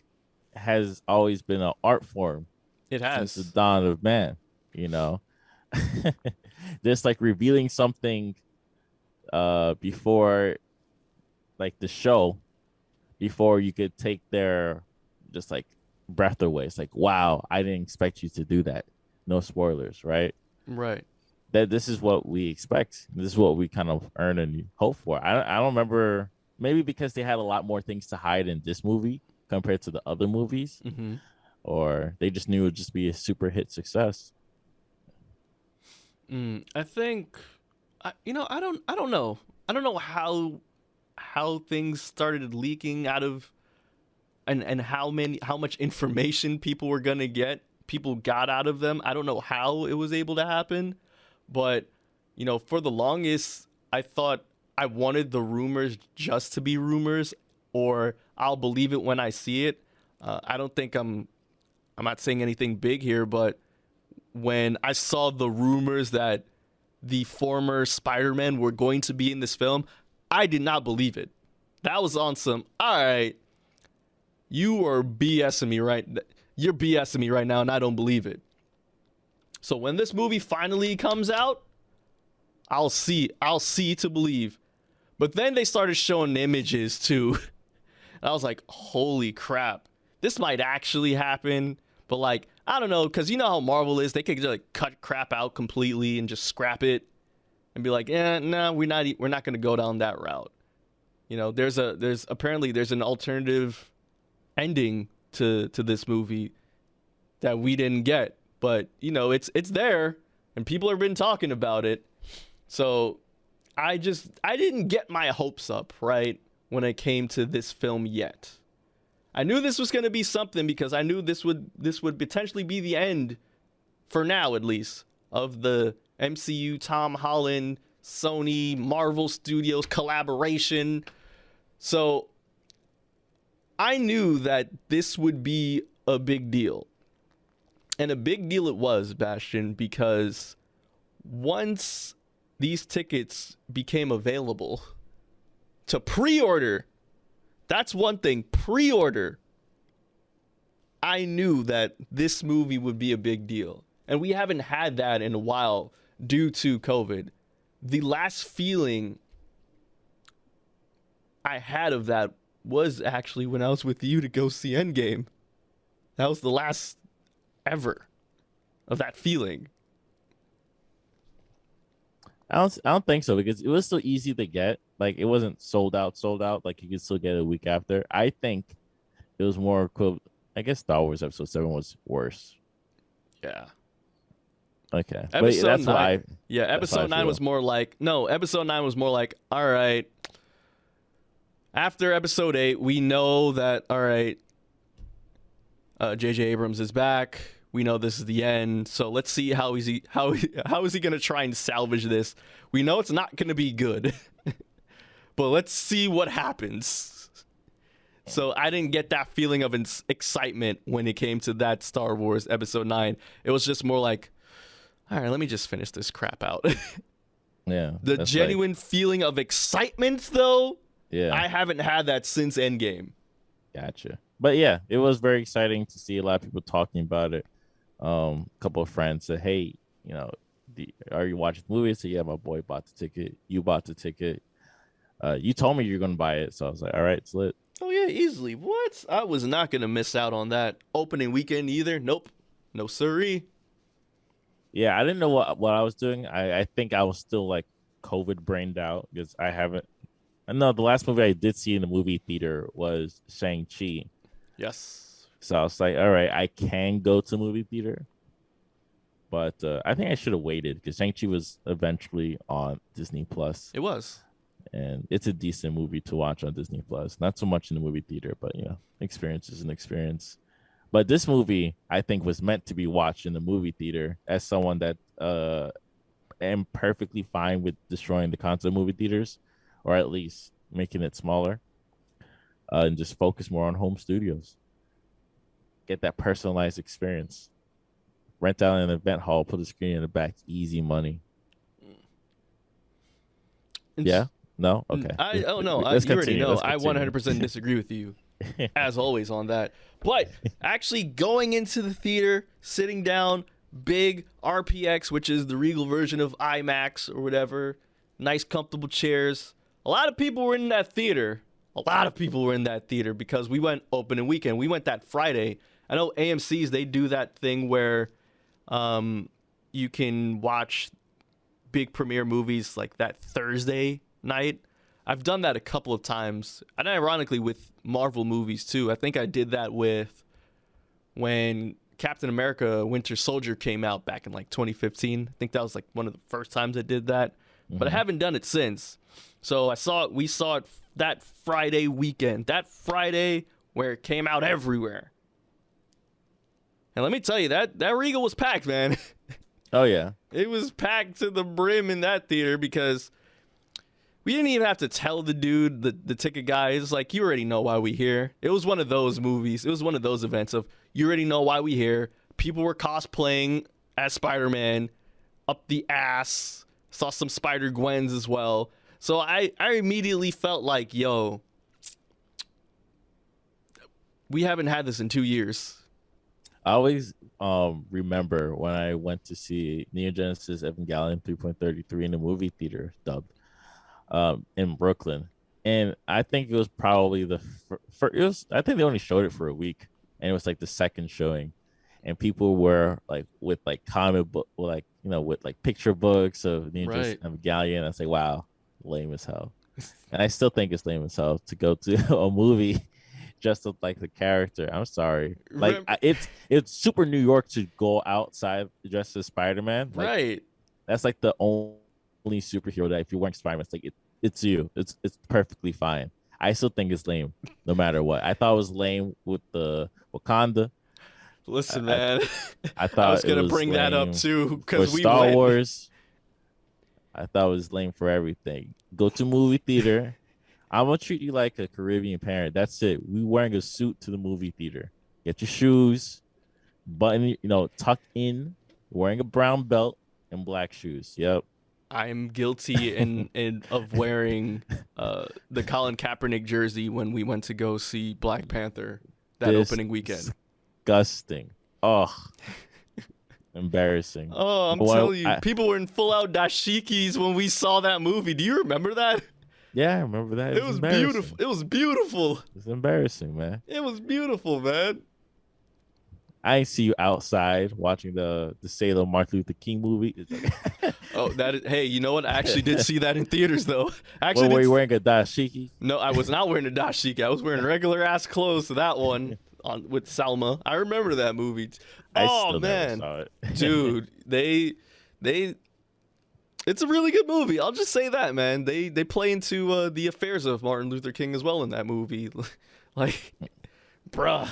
has always been an art form It since the has. dawn of man. You know, just like revealing something before like the show, before you could take their just like breath away. It's like, wow, I didn't expect you to do that. No spoilers, right? Right. That this is what we expect. This is what we kind of earn and hope for. I don't remember, maybe because they had a lot more things to hide in this movie compared to the other movies, Mm-hmm. or they just knew it would just be a super hit success. I think, I don't know. I don't know how things started leaking out of, and how much information people were gonna get. People got out of them. I don't know how it was able to happen, but for the longest, I thought I wanted the rumors just to be rumors, or I'll believe it when I see it. I don't think I'm not saying anything big here, but when I saw the rumors that the former Spider-Man were going to be in this film, I did not believe it. That was on some, all right, you are BSing me right. You're BSing me right now, and I don't believe it. So when this movie finally comes out, I'll see to believe. But then they started showing images too. And I was like, holy crap, this might actually happen. But like, I don't know, because you know how Marvel is. They could just like cut crap out completely and just scrap it and be like, no, we're not going to go down that route. There's apparently an alternative ending to this movie that we didn't get, but it's there and people have been talking about it. So I didn't get my hopes up right when it came to this film yet. I knew this was going to be something because I knew this would potentially be the end, for now at least, of the MCU, Tom Holland, Sony, Marvel Studios collaboration. So I knew that this would be a big deal. And a big deal it was, Bastian, because once these tickets became available to pre-order, that's one thing, pre-order, I knew that this movie would be a big deal. And we haven't had that in a while due to COVID. The last feeling I had of that was actually when I was with you to go see Endgame. That was the last ever of that feeling. I don't think so, because it was so easy to get. Like, it wasn't sold out. Like, you could still get it a week after. I think it was more equivalent. I guess Star Wars Episode 7 was worse. Yeah. Okay. But Episode that's 9. why. Yeah, Episode 9 was more like, Episode 9 was more like, all right, after Episode 8, we know that, all right, J.J. Abrams is back. We know this is the end. So let's see how is he going to try and salvage this. We know it's not going to be good. But let's see what happens. So I didn't get that feeling of excitement when it came to that Star Wars Episode 9. It was just more like, all right, let me just finish this crap out. Yeah. The genuine feeling of excitement, though, yeah, I haven't had that since Endgame. Gotcha. But yeah, it was very exciting to see a lot of people talking about it. A couple of friends said, hey, are you watching the movie? I said, yeah, my boy bought the ticket. You bought the ticket. You told me you're going to buy it. So I was like, all right, it's lit. Oh, yeah, easily. What? I was not going to miss out on that opening weekend either. Nope. No siree. Yeah, I didn't know what I was doing. I think I was still like COVID brained out because I haven't. No, the last movie I did see in the movie theater was Shang-Chi. Yes. So I was like, all right, I can go to movie theater. But I think I should have waited because Shang-Chi was eventually on Disney Plus. It was. And it's a decent movie to watch on Disney Plus. Not so much in the movie theater, but experience is an experience. But this movie, I think, was meant to be watched in the movie theater as someone that am perfectly fine with destroying the concept movie theaters, or at least making it smaller, and just focus more on home studios. Get that personalized experience. Rent out an event hall, put a screen in the back, easy money. Yeah, no, okay. I don't know. Let's You already continue. know. Let's I continue. 100% disagree with you, as always, on that. But actually going into the theater, sitting down, big RPX, which is the Regal version of IMAX or whatever, nice comfortable chairs. A lot of people were in that theater. A lot of people were in that theater because we went opening weekend. We went that Friday. I know AMC's, they do that thing where you can watch big premiere movies like that Thursday night. I've done that a couple of times, and ironically with Marvel movies too. I think I did that with when Captain America Winter Soldier came out back in like 2015. I think that was like one of the first times I did that, but I haven't done it since. So we saw it that Friday weekend, that Friday where it came out everywhere. And let me tell you, that Regal was packed, man. Oh yeah, It was packed to the brim in that theater because we didn't even have to tell the dude, the ticket guy. It's like, you already know why we here. It was one of those movies. It was one of those events of, you already know why we here. People were cosplaying as Spider-Man up the ass. Saw some Spider-Gwens as well. So I immediately felt like, yo, we haven't had this in 2 years. I always remember when I went to see Neon Genesis Evangelion 3.33 in the movie theater dubbed in Brooklyn, and I think it was probably the first. I think they only showed it for a week, and it was like the second showing, and people were like with like comic book, like with like picture books of Neon Genesis Evangelion. I was like, wow, lame as hell, and I still think it's lame as hell to go to a movie dressed up like the character. I'm sorry. Like it's super New York to go outside dressed as Spider-Man. Like, Right. that's like the only superhero that if you're wearing Spider-Man, it's like it's you. It's perfectly fine. I still think it's lame, no matter what. I thought it was lame with the Wakanda. Listen, man. I thought I was gonna it was bring that up lame too for because we Star went. Wars. I thought it was lame for everything. Go to movie theater. I'm gonna treat you like a Caribbean parent. That's it. We wearing a suit to the movie theater. Get your shoes, button, tuck in, wearing a brown belt and black shoes. Yep. I'm guilty of wearing the Colin Kaepernick jersey when we went to go see Black Panther that opening weekend. Disgusting. Oh, embarrassing. Oh, I'm telling you, people were in full out dashikis when we saw that movie. Do you remember that? Yeah, I remember that. It was beautiful. It was beautiful. It's embarrassing, man. It was beautiful, man. I ain't see you outside watching the Sailor Martin Luther King movie. Oh, that is. Hey, you know what? I actually did see that in theaters, though. Actually, were you wearing a dashiki? No, I was not wearing a dashiki. I was wearing regular ass clothes to that one with Salma. I remember that movie. Oh man, never saw it. Dude, they. It's a really good movie. I'll just say that, man. They play into the affairs of Martin Luther King as well in that movie. Like, bruh.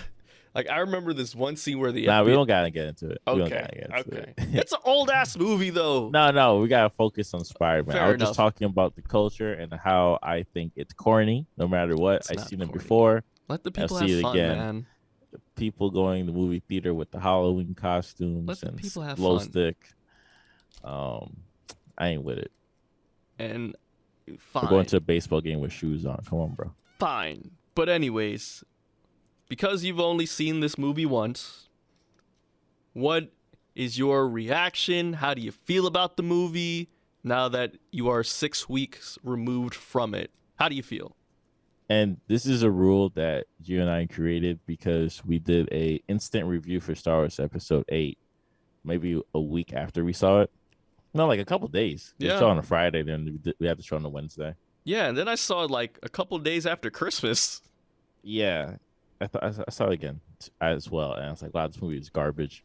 Like, I remember this one scene where the FBI... we don't gotta get into it. Okay. It's an old ass movie though. No, we gotta focus on Spider-Man. I was enough. just talking about the culture and how I think it's corny. No matter what, I've seen it before. Let the people have fun, man. People going to the movie theater with the Halloween costumes and glow stick. I ain't with it. And fine. We're going to a baseball game with shoes on. Come on, bro. Fine. But anyways, because you've only seen this movie once, what is your reaction? How do you feel about the movie now that you are 6 weeks removed from it? How do you feel? And this is a rule that Gio and I created because we did a instant review for Star Wars Episode 8, maybe a week after we saw it. No, like a couple days. We saw on a Friday, then we had the show on a Wednesday. Yeah, and then I saw it like a couple days after Christmas. Yeah, I saw it again as well, and I was like, wow, this movie is garbage.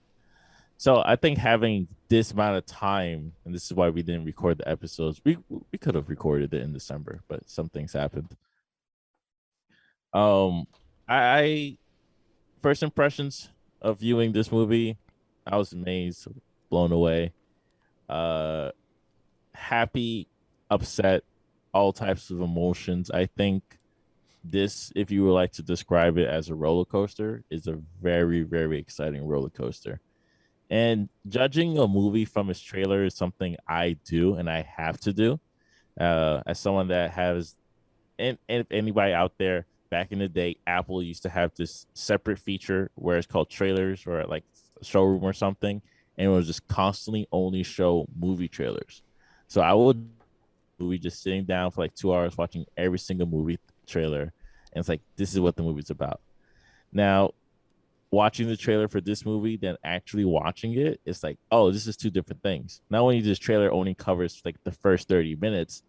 So I think having this amount of time, and this is why we didn't record the episodes. We could have recorded it in December, but some things happened. I first impressions of viewing this movie, I was amazed, blown away. happy, upset, all types of emotions. I think this, if you would like to describe it as a roller coaster, is a very, very exciting roller coaster. And judging a movie from its trailer is something I do and I have to do. As someone that has, and if anybody out there, back in the day, Apple used to have this separate feature where it's called trailers or like a showroom or something, and it was just constantly only show movie trailers. So I would movie just sitting down for like 2 hours watching every single movie trailer, and it's like this is what the movie's about. Now, watching the trailer for this movie, then actually watching it, it's like, oh, this is two different things. Not only this trailer only covers like the first 30 minutes,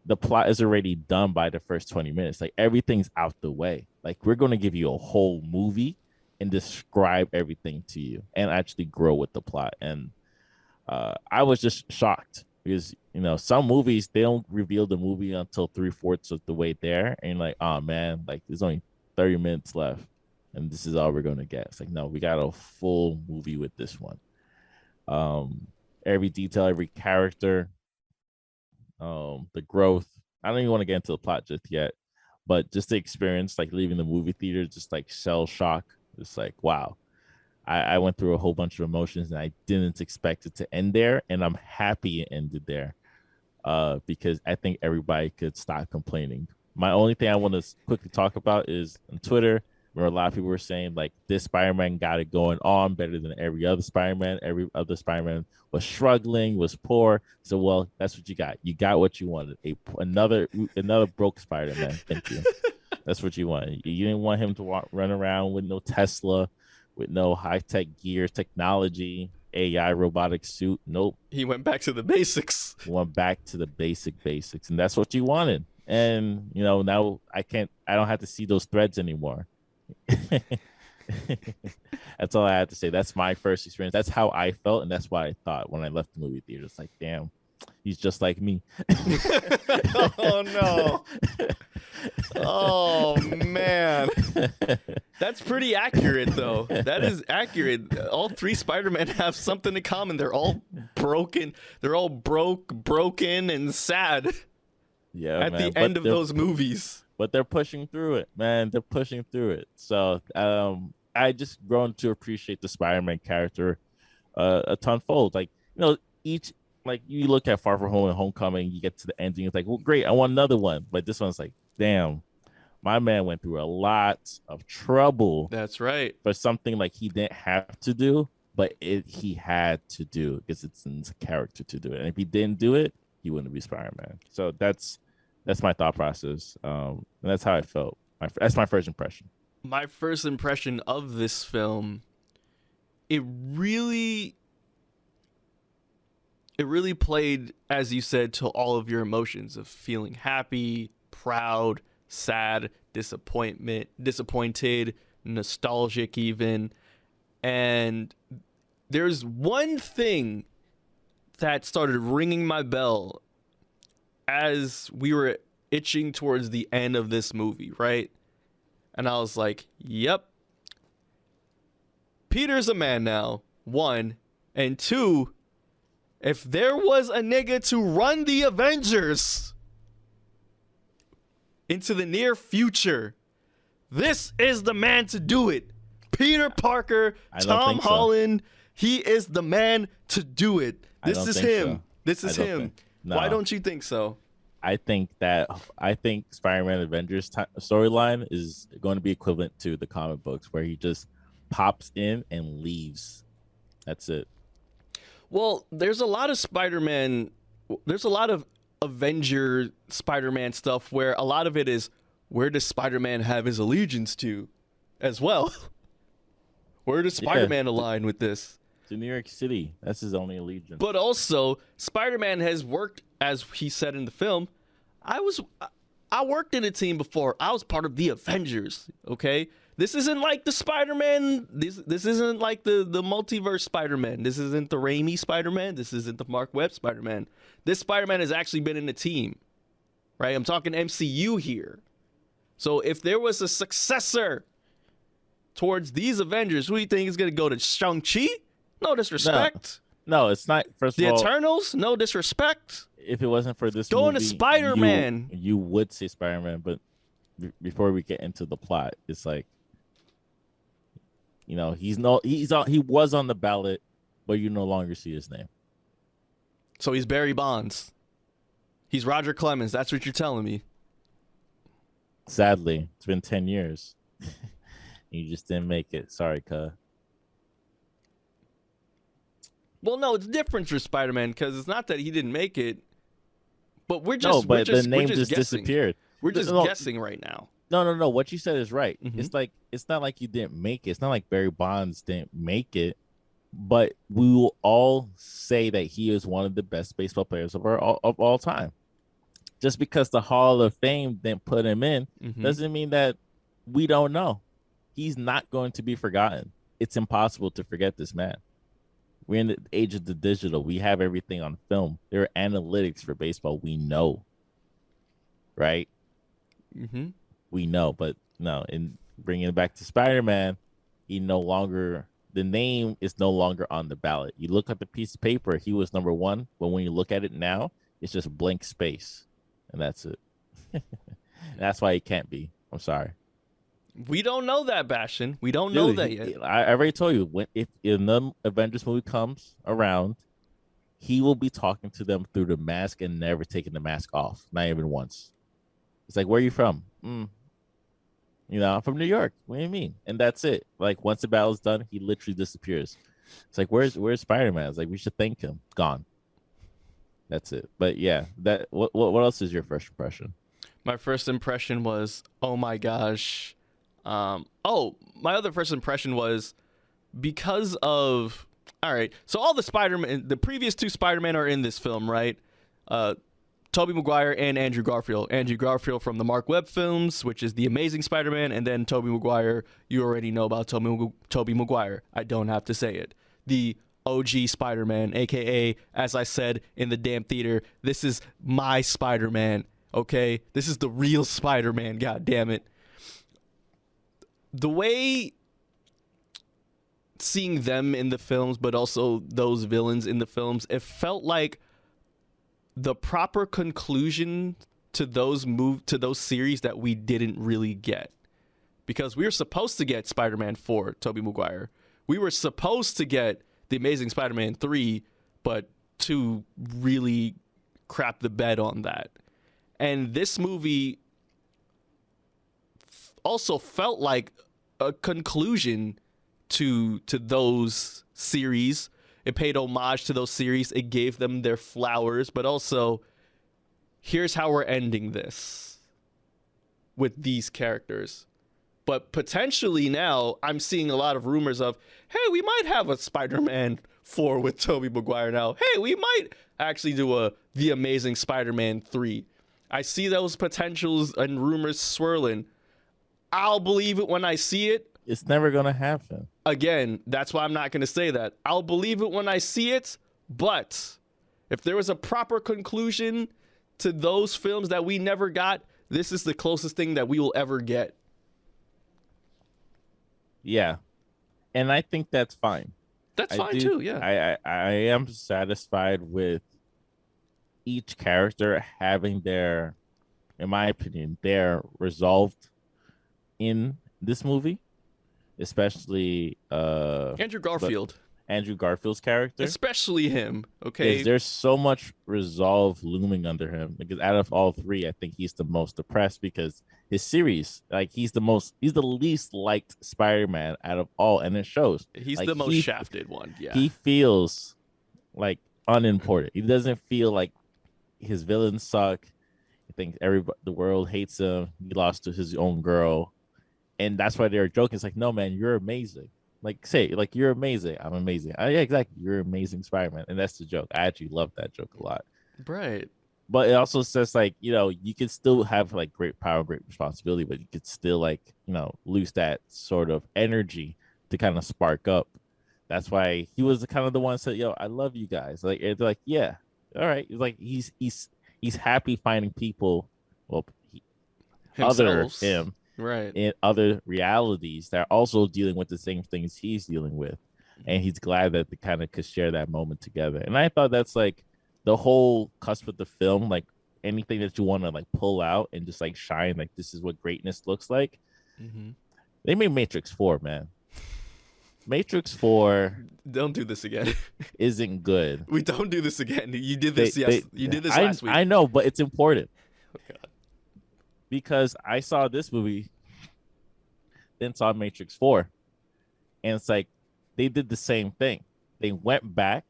the plot is already done by the first 20 minutes. Like everything's out the way. Like we're going to give you a whole movie and describe everything to you and actually grow with the plot. And I was just shocked because, you know, some movies, they don't reveal the movie until 3/4 of the way there. And like, oh man, like there's only 30 minutes left and this is all we're going to get. It's like, no, we got a full movie with this one. Every detail, every character, the growth. I don't even want to get into the plot just yet, but just the experience, like leaving the movie theater, just like shell shock. It's like, wow, I went through a whole bunch of emotions and I didn't expect it to end there. And I'm happy it ended there because I think everybody could stop complaining. My only thing I want to quickly talk about is on Twitter, where a lot of people were saying like this Spider-Man got it going on better than every other Spider-Man. Every other Spider-Man was struggling, was poor. So, well, that's what you got. You got what you wanted. Another broke Spider-Man. Thank you. That's what you wanted. You didn't want him to run around with no Tesla, with no high-tech gear, technology, AI robotic suit. Nope. He went back to the basics. Went back to the basics, and that's what you wanted. And you know, now I don't have to see those threads anymore. That's all I had to say. That's my first experience. That's how I felt, and that's what I thought when I left the movie theater. It's like, damn, he's just like me. Oh no. Oh man. That's pretty accurate though. That is accurate. All three Spider-Men have something in common. They're all broken. They're all broken and sad. Yeah, at the end of those movies. But they're pushing through it, man. They're pushing through it. So I just grown to appreciate the Spider-Man character a tonfold. Like, you know, each, like you look at Far From Home and Homecoming, you get to the ending, it's like, well, great, I want another one. But this one's like, damn, my man went through a lot of trouble. That's right. For something like he didn't have to do, but he had to do because it's in his character to do it. And if he didn't do it, he wouldn't be Spider-Man. So that's my thought process. And that's how I felt. That's my first impression. My first impression of this film, it really played, as you said, to all of your emotions of feeling happy, proud, sad, disappointed, nostalgic even. And there's one thing that started ringing my bell as we were itching towards the end of this movie, right? And I was like, yep. Peter's a man now, 1. And 2, if there was a nigga to run the Avengers into the near future, this is the man to do it. Peter Parker, Tom Holland, he is the man to do it. This is him. So. This is him. No. Why don't you think so? I think Spider-Man Avengers storyline is going to be equivalent to the comic books, where he just pops in and leaves. That's it. Well, there's a lot of Spider-Man. There's a lot of Avenger Spider-Man stuff where a lot of it is, where does Spider-Man have his allegiance to, as well? Where does Spider-Man align with this? To New York City. That's his only allegiance. But also, Spider-Man has worked, as he said in the film, I worked in a team before. I was part of the Avengers, okay? This isn't like the Spider-Man. This isn't like the multiverse Spider-Man. This isn't the Raimi Spider-Man. This isn't the Mark Webb Spider-Man. This Spider-Man has actually been in a team, right? I'm talking MCU here. So if there was a successor towards these Avengers, who do you think is going to go to Shang-Chi? No disrespect. No, it's not. First The of all, Eternals? No disrespect. if it wasn't for this Going to movie, Spider-Man. you would say Spider-Man. But before we get into the plot, it's like, he was on the ballot, but you no longer see his name. So he's Barry Bonds. He's Roger Clemens. That's what you're telling me. Sadly, it's been 10 years. You just didn't make it. Sorry, cuh. Well, no, it's different for Spider-Man because it's not that he didn't make it, but the name just disappeared. We're just guessing right now. No. What you said is right. Mm-hmm. It's not like you didn't make it. It's not like Barry Bonds didn't make it, but we will all say that he is one of the best baseball players of all time. Just because the Hall of Fame didn't put him in doesn't mean that we don't know. He's not going to be forgotten. It's impossible to forget this man. We're in the age of the digital. We have everything on film. There are analytics for baseball. We know, right? Mm-hmm. We know, but no. In bringing it back to Spider-Man, the name is no longer on the ballot. You look at the piece of paper, he was number one, but when you look at it now, it's just blank space, and that's it. That's why he can't be. I'm sorry. We don't know that, Bastion. We don't know that yet. I already told you, if the Avengers movie comes around, he will be talking to them through the mask and never taking the mask off, not even once. It's like, where are you from? I'm from New York. What do you mean? And that's it. Like, once the battle's done, he literally disappears. It's like, where's Spider-Man? It's like, we should thank him. Gone. That's it. But yeah, what else is your first impression? My first impression was, oh my gosh. My other first impression was because of, all right, so all the previous two Spider-Man are in this film, right? Tobey Maguire and Andrew Garfield. Andrew Garfield from the Mark Webb films, which is The Amazing Spider-Man, and then Tobey Maguire, you already know about Tobey Maguire. I don't have to say it. The OG Spider-Man, a.k.a., as I said in the damn theater, this is my Spider-Man, okay? This is the real Spider-Man, god damn it. The way seeing them in the films, but also those villains in the films, it felt like the proper conclusion to those series that we didn't really get. Because we were supposed to get Spider-Man 4, Tobey Maguire. We were supposed to get The Amazing Spider-Man 3, but 2 really crapped the bed on that. And this movie also felt like a conclusion to those series. It paid homage to those series. It gave them their flowers, but also, here's how we're ending this with these characters. But potentially now, I'm seeing a lot of rumors of, hey, we might have a Spider-Man 4 with Tobey Maguire now. Hey, we might actually do The Amazing Spider-Man 3. I see those potentials and rumors swirling. I'll believe it when I see it. It's never going to happen. Again, that's why I'm not going to say that. I'll believe it when I see it, but if there was a proper conclusion to those films that we never got, this is the closest thing that we will ever get. Yeah. And I think that's fine. That's fine too, yeah. I am satisfied with each character having their, in my opinion, their resolved in this movie, especially Andrew Garfield. Andrew Garfield's character, especially him. Okay, there's so much resolve looming under him because out of all three, I think he's the most depressed because his series, like he's the least liked Spider-Man out of all, and it shows. He's like, the most shafted one. Yeah, he feels like unimportant. He doesn't feel like his villains suck. I think the world hates him. He lost to his own girl. And that's why they're joking. It's like, no, man, you're amazing. Like, say, like, you're amazing. I'm amazing. Yeah, exactly. You're amazing, Spider-Man. And that's the joke. I actually love that joke a lot. Right. But it also says, like, you could still have, like, great power, great responsibility, but you could still, like, lose that sort of energy to kind of spark up. That's why he was kind of the one that said, yo, I love you guys. Like, they're like, yeah, all right. It's like, he's happy finding people, well, other him. Right. In other realities that are also dealing with the same things he's dealing with. and he's glad that they kind of could share that moment together. And I thought that's like the whole cusp of the film, like anything that you want to like pull out and just like shine, like this is what greatness looks like. Mm-hmm. They made Matrix 4, man. Matrix 4 Don't do this again. isn't good. We don't do this again. You did this. You did this last week. I know, but it's important. Oh, God. Because I saw this movie, then saw Matrix 4, and it's like they did the same thing. They went back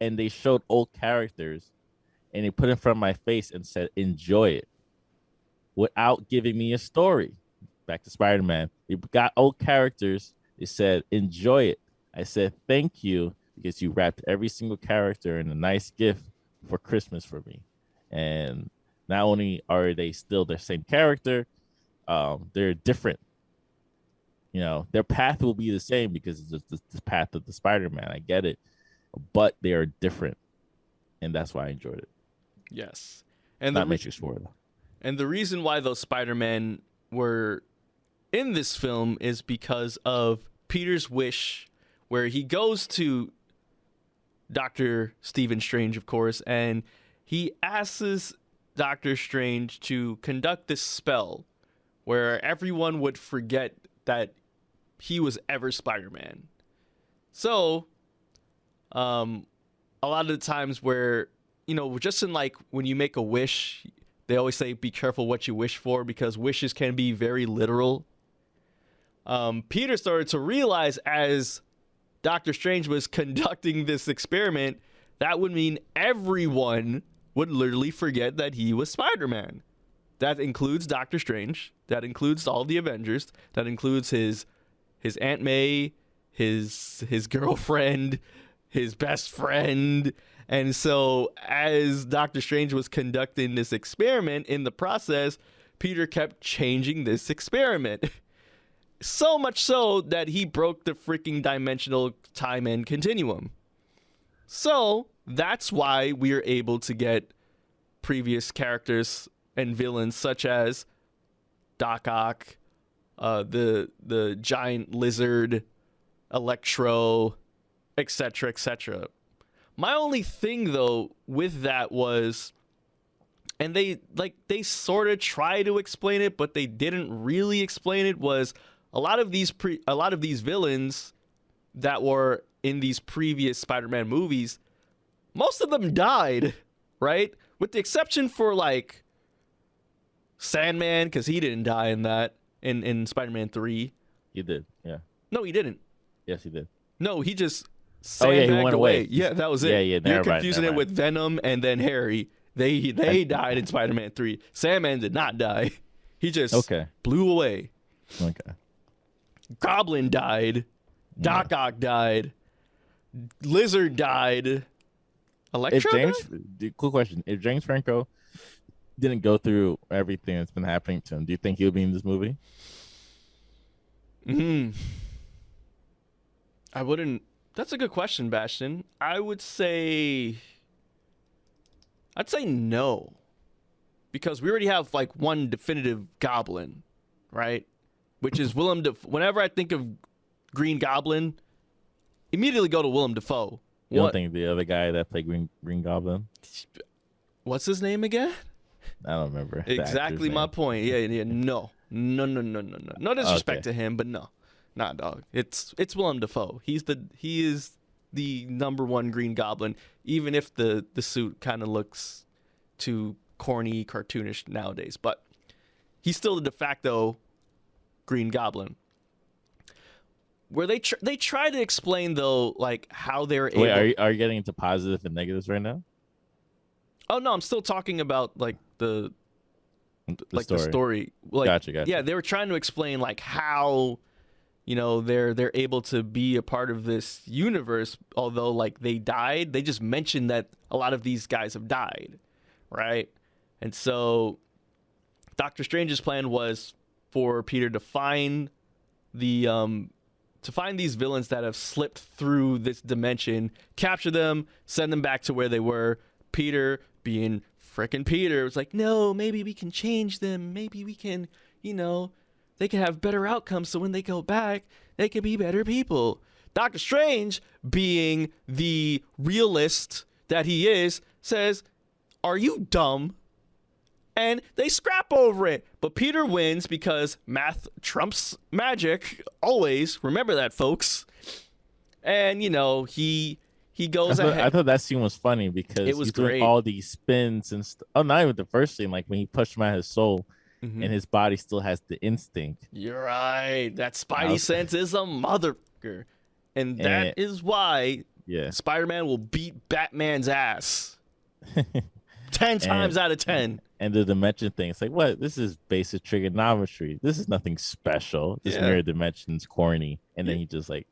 and they showed old characters and they put it in front of my face and said, enjoy it, without giving me a story. Back to Spider-Man. They got old characters. They said, enjoy it. I said, thank you, because you wrapped every single character in a nice gift for Christmas for me. And not only are they still the same character, they're different. You know, their path will be the same because it's the path of the Spider-Man. I get it. But they are different. And that's why I enjoyed it. Yes. And not Matrix 4, though. And the reason why those Spider-Men were in this film is because of Peter's wish, where he goes to Dr. Stephen Strange, of course, and he asks Dr. Strange to conduct this spell where everyone would forget that he was ever Spider-Man. So, a lot of the times where, you know, just in like when you make a wish, they always say be careful what you wish for because wishes can be very literal. Peter started to realize as Doctor Strange was conducting this experiment, that would mean everyone would literally forget that he was Spider-Man. That includes Doctor Strange. That includes all the Avengers. That includes his Aunt May, his girlfriend, his best friend. And so as Doctor Strange was conducting this experiment, in the process, Peter kept changing this experiment. So much so that he broke the freaking dimensional time and continuum. So that's why we are able to get previous characters and villains such as Doc Ock, the giant lizard, Electro, etc., etc. My only thing though with that was, and they sort of try to explain it, but they didn't really explain it, was a lot of these villains that were in these previous Spider-Man movies, most of them died, right? With the exception for like Sandman, because he didn't die in that in Spider-Man 3. He did, yeah. No, he didn't. Yes, he did. No, he just he went away. Yeah, that was it. Yeah, You're confusing it with Venom and then Harry. They died in Spider-Man 3. Sandman did not die. He just blew away. Okay. Goblin died. Doc Ock died. Lizard died. Electro died? Cool question. If James Franco didn't go through everything that's been happening to him, do you think he'll be in this movie? I wouldn't. That's a good question, Bastion. I'd say no. Because we already have like one definitive Goblin, right? Which is Willem Dafoe. Whenever I think of Green Goblin, immediately go to Willem Dafoe. You don't think the other guy that played Green Goblin? What's his name again? I don't remember. Exactly my point. Yeah. No. No disrespect to him, but no. Nah, dog. It's Willem Dafoe. He is the number one Green Goblin, even if the suit kind of looks too corny, cartoonish nowadays. But he's still the de facto Green Goblin. Where they try to explain though, like how they're able. Wait, are you getting into positive and negatives right now? Oh no, I'm still talking about like the story. Like, Gotcha. Yeah, they were trying to explain like how, you know, they're able to be a part of this universe, although like they died. They just mentioned that a lot of these guys have died, right? And so Doctor Strange's plan was for Peter to find these villains that have slipped through this dimension, capture them, send them back to where they were. Peter, being frickin' Peter, was like, no, maybe we can change them. Maybe we can, you know, they can have better outcomes. So when they go back, they can be better people. Doctor Strange, being the realist that he is, says, "Are you dumb?" And they scrap over it. But Peter wins because math trumps magic. Always. Remember that, folks. And, you know, he goes ahead. I thought that scene was funny because It was he's doing great. all these spins and stuff. Oh, not even the first scene. Like when he pushed him out of his soul and his body still has the instinct. You're right. That Spidey sense is a motherfucker. And that is why Spider-Man will beat Batman's ass 10 times out of 10. And the dimension thing, it's like, what? This is basic trigonometry. This is nothing special. This mirror dimension's corny. And then he just like...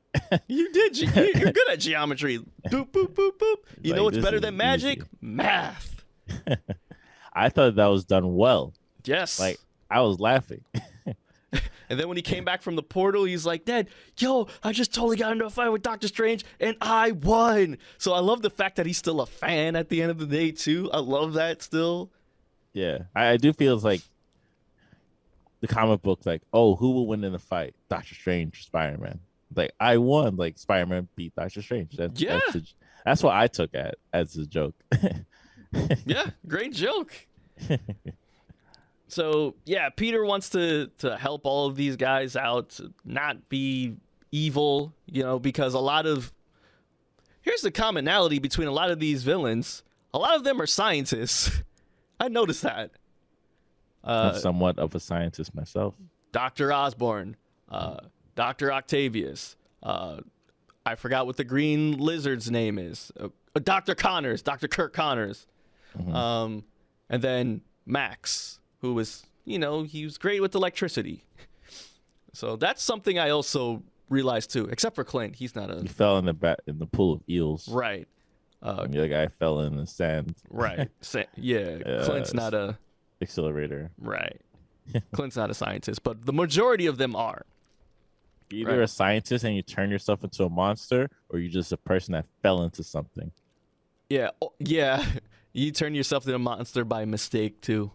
You're good at geometry. Boop, boop, boop, boop. You know what's better than magic? Easy. Math. I thought that was done well. Yes. Like, I was laughing. And then when he came back from the portal, he's like, "Dad, yo, I just totally got into a fight with Doctor Strange, and I won." So I love the fact that he's still a fan at the end of the day, too. I love that still. Yeah, I do feel it's like the comic book, like, oh, who will win in the fight? Doctor Strange, Spider-Man. Like, I won. Like, Spider-Man beat Doctor Strange. That's what I took as a joke. Yeah, great joke. So, yeah, Peter wants to help all of these guys out, to not be evil, you know, because here's the commonality between a lot of these villains. A lot of them are scientists. I noticed that. I'm somewhat of a scientist myself. Dr. Osborn, Dr. Octavius, I forgot what the green lizard's name is. Dr. Connors, Dr. Kirk Connors. And then Max, who was, you know, he was great with electricity. So that's something I also realized too, except for Clint. He's not a... He fell in the pool of eels. Right. The other guy fell in the sand. Right. Clint's not a... Accelerator. Right. Clint's not a scientist, but the majority of them are. You're either a scientist and you turn yourself into a monster, or you're just a person that fell into something. Yeah. Yeah. You turn yourself into a monster by mistake, too.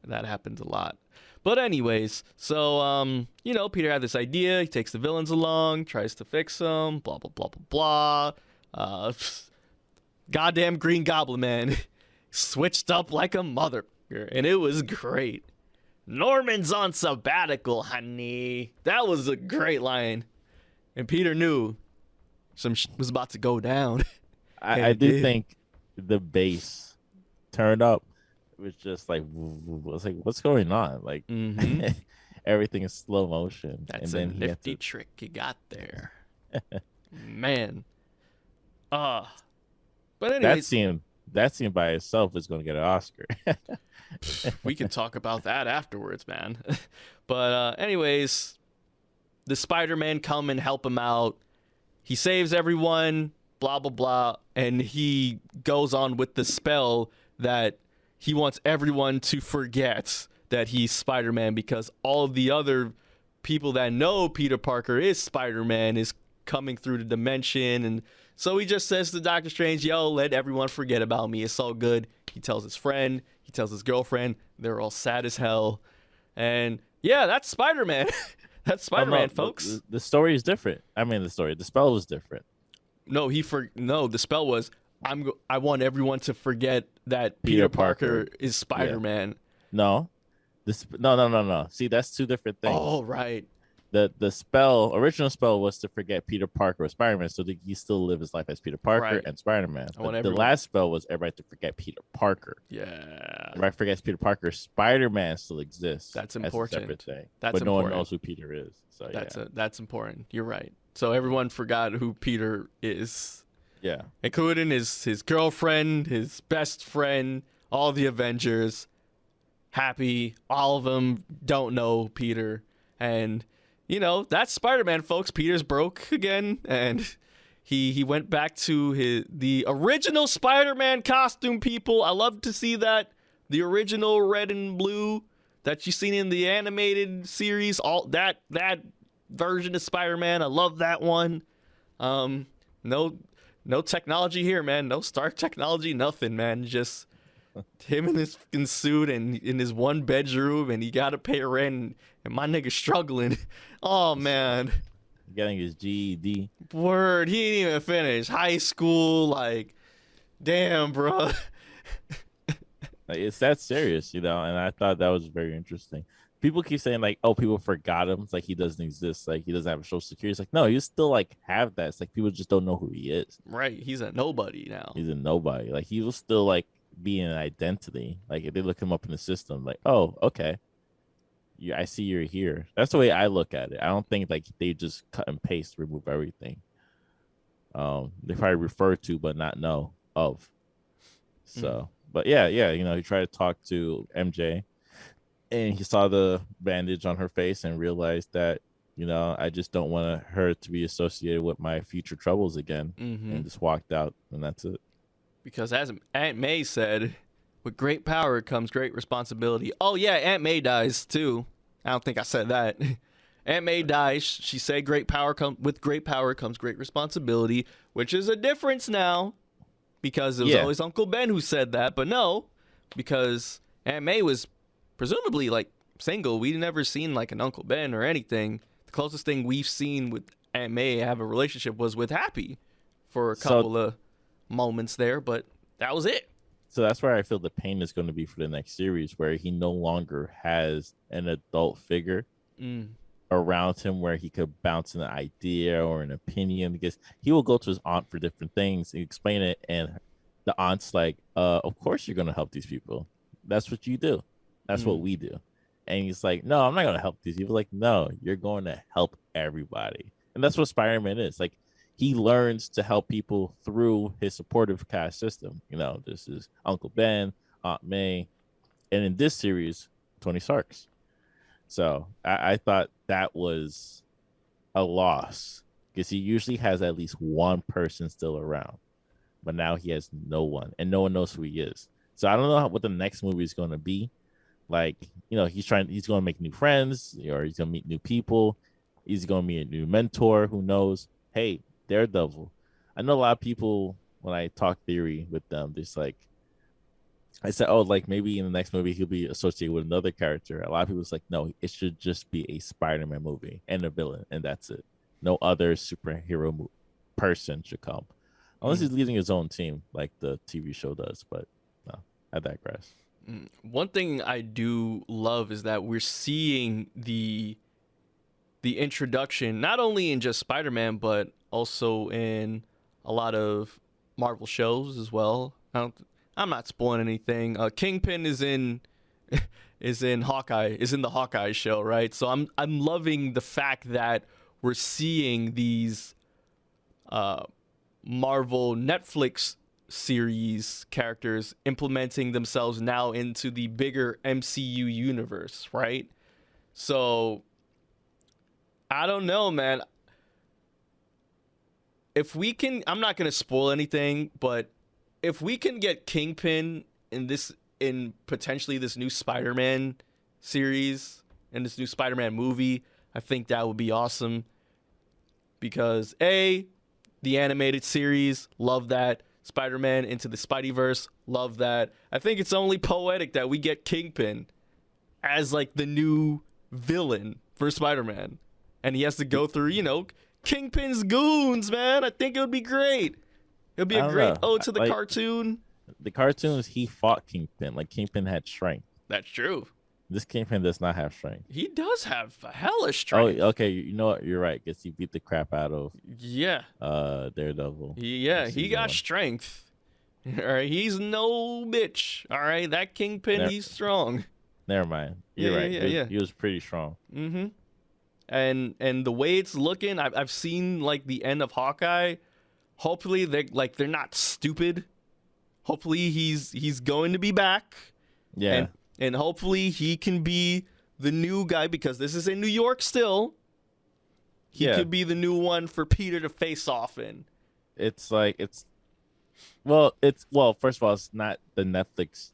That happens a lot. But anyways, so, you know, Peter had this idea. He takes the villains along, tries to fix them, blah, blah, blah, blah, blah. Goddamn Green Goblin, man. Switched up like a mother. And it was great. Norman's on sabbatical, honey. That was a great line. And Peter knew some shit was about to go down. I do think the bass turned up. It was just like, was like, what's going on? Like, everything is slow motion. That's a nifty trick you got there. Man. But anyways. That scene by itself is going to get an Oscar. We can talk about that afterwards, man. But anyways, the Spider-Man come and help him out. He saves everyone, blah, blah, blah. And he goes on with the spell that he wants everyone to forget that he's Spider-Man, because all of the other people that know Peter Parker is Spider-Man is coming through the dimension. And so he just says to Doctor Strange, "Yo, let everyone forget about me. It's all good." He tells his friend, he tells his girlfriend. They're all sad as hell. And yeah, that's Spider-Man. That's Spider-Man, folks. The story is different. I mean, the spell was different. No, the spell was, I want everyone to forget that Peter Parker is Spider-Man. Yeah. No. See, that's two different things. Oh, right. The original spell was to forget Peter Parker or Spider-Man, so that he still live his life as Peter Parker and Spider-Man. The last spell was everybody to forget Peter Parker. Yeah. Everybody forgets Peter Parker. Spider-Man still exists. That's important. As a separate thing. But no one knows who Peter is. So that's important. You're right. So everyone forgot who Peter is. Yeah. Including his girlfriend, his best friend, all the Avengers. Happy. All of them don't know Peter. And, you know, that's Spider-Man, folks. Peter's broke again. And he went back to the original Spider-Man costume, people. I love to see that. The original red and blue that you've seen in the animated series. All that version of Spider-Man. I love that one. No technology here, man. No Stark technology, nothing, man. Just him in his fucking suit and in his one bedroom, and he got to pay rent, and my nigga struggling. Oh, man. getting his GED. Word, he didn't even finish high school. Like, damn, bro. Like, it's that serious, and I thought that was very interesting. People keep saying like, oh, people forgot him. It's like he doesn't exist. Like he doesn't have a social security. It's like, no, you still like have that. It's like people just don't know who he is. Right, he's a nobody now. He's a nobody. Like he will still like be an identity. Like if they look him up in the system, like, oh, okay. I see you're here. That's the way I look at it. I don't think like they just cut and paste, remove everything. They probably refer to but not know of. So, but yeah, he tried to talk to MJ, and he saw the bandage on her face and realized that I just don't want her to be associated with my future troubles again, and just walked out, and that's it. Because as Aunt May said, with great power comes great responsibility. Oh yeah, Aunt May dies too. I don't think I said that. Aunt May dies. She said with great power comes great responsibility, which is a difference now. Because it was always Uncle Ben who said that, but no, because Aunt May was presumably like single. We never seen like an Uncle Ben or anything. The closest thing we've seen with Aunt May have a relationship was with Happy for a couple of moments there, but that was it. So that's where I feel the pain is going to be for the next series, where he no longer has an adult figure around him where he could bounce an idea or an opinion, because he will go to his aunt for different things and explain it, and the aunt's like, of course you're going to help these people. That's what you do. That's what we do. And he's like, no, I'm not going to help these people. Like, no, you're going to help everybody. And that's what Spider-Man is. Like, he learns to help people through his supportive cast system. This is Uncle Ben, Aunt May, and in this series, Tony Stark's. So I thought that was a loss, because he usually has at least one person still around, but now he has no one, and no one knows who he is. So I don't know what the next movie is going to be. Like, he's going to make new friends, or he's going to meet new people. He's going to meet a new mentor. Who knows? Hey, Daredevil. I know a lot of people, when I talk theory with them, just like, I said, oh, like maybe in the next movie he'll be associated with another character. A lot of people's like, no, it should just be a Spider-Man movie and a villain, and that's it. No other superhero person should come, unless he's leading his own team like the TV show does. But no, I digress. One thing I do love is that we're seeing the introduction, not only in just Spider-Man, but also in a lot of Marvel shows as well. I'm not spoiling anything. Kingpin is in Hawkeye, is in the Hawkeye show, right? So I'm loving the fact that we're seeing these Marvel Netflix series characters implementing themselves now into the bigger MCU universe, right? So I don't know, man. If we can, I'm not going to spoil anything, but if we can get Kingpin in potentially this new Spider-Man series and this new Spider-Man movie, I think that would be awesome. Because the animated series, love that. Spider-Man into the Spideyverse, love that. I think it's only poetic that we get Kingpin as like the new villain for Spider-Man, and he has to go through, Kingpin's goons, man. I think it would be great. It would be a great ode to the cartoon. The cartoons, he fought Kingpin. Like, Kingpin had strength. That's true. This Kingpin does not have strength. He does have hella strength. Oh, okay. You know what? You're right. Guess he beat the crap out of Daredevil. He got strength. All right, he's no bitch. All right, that Kingpin, he's strong. Never mind. You're right. He was pretty strong. Mm-hmm. And the way it's looking, I've seen like the end of Hawkeye. Hopefully they're not stupid. Hopefully he's going to be back. Yeah. And hopefully he can be the new guy, because this is in New York still. He could be the new one for Peter to face off in. It's like first of all, it's not the Netflix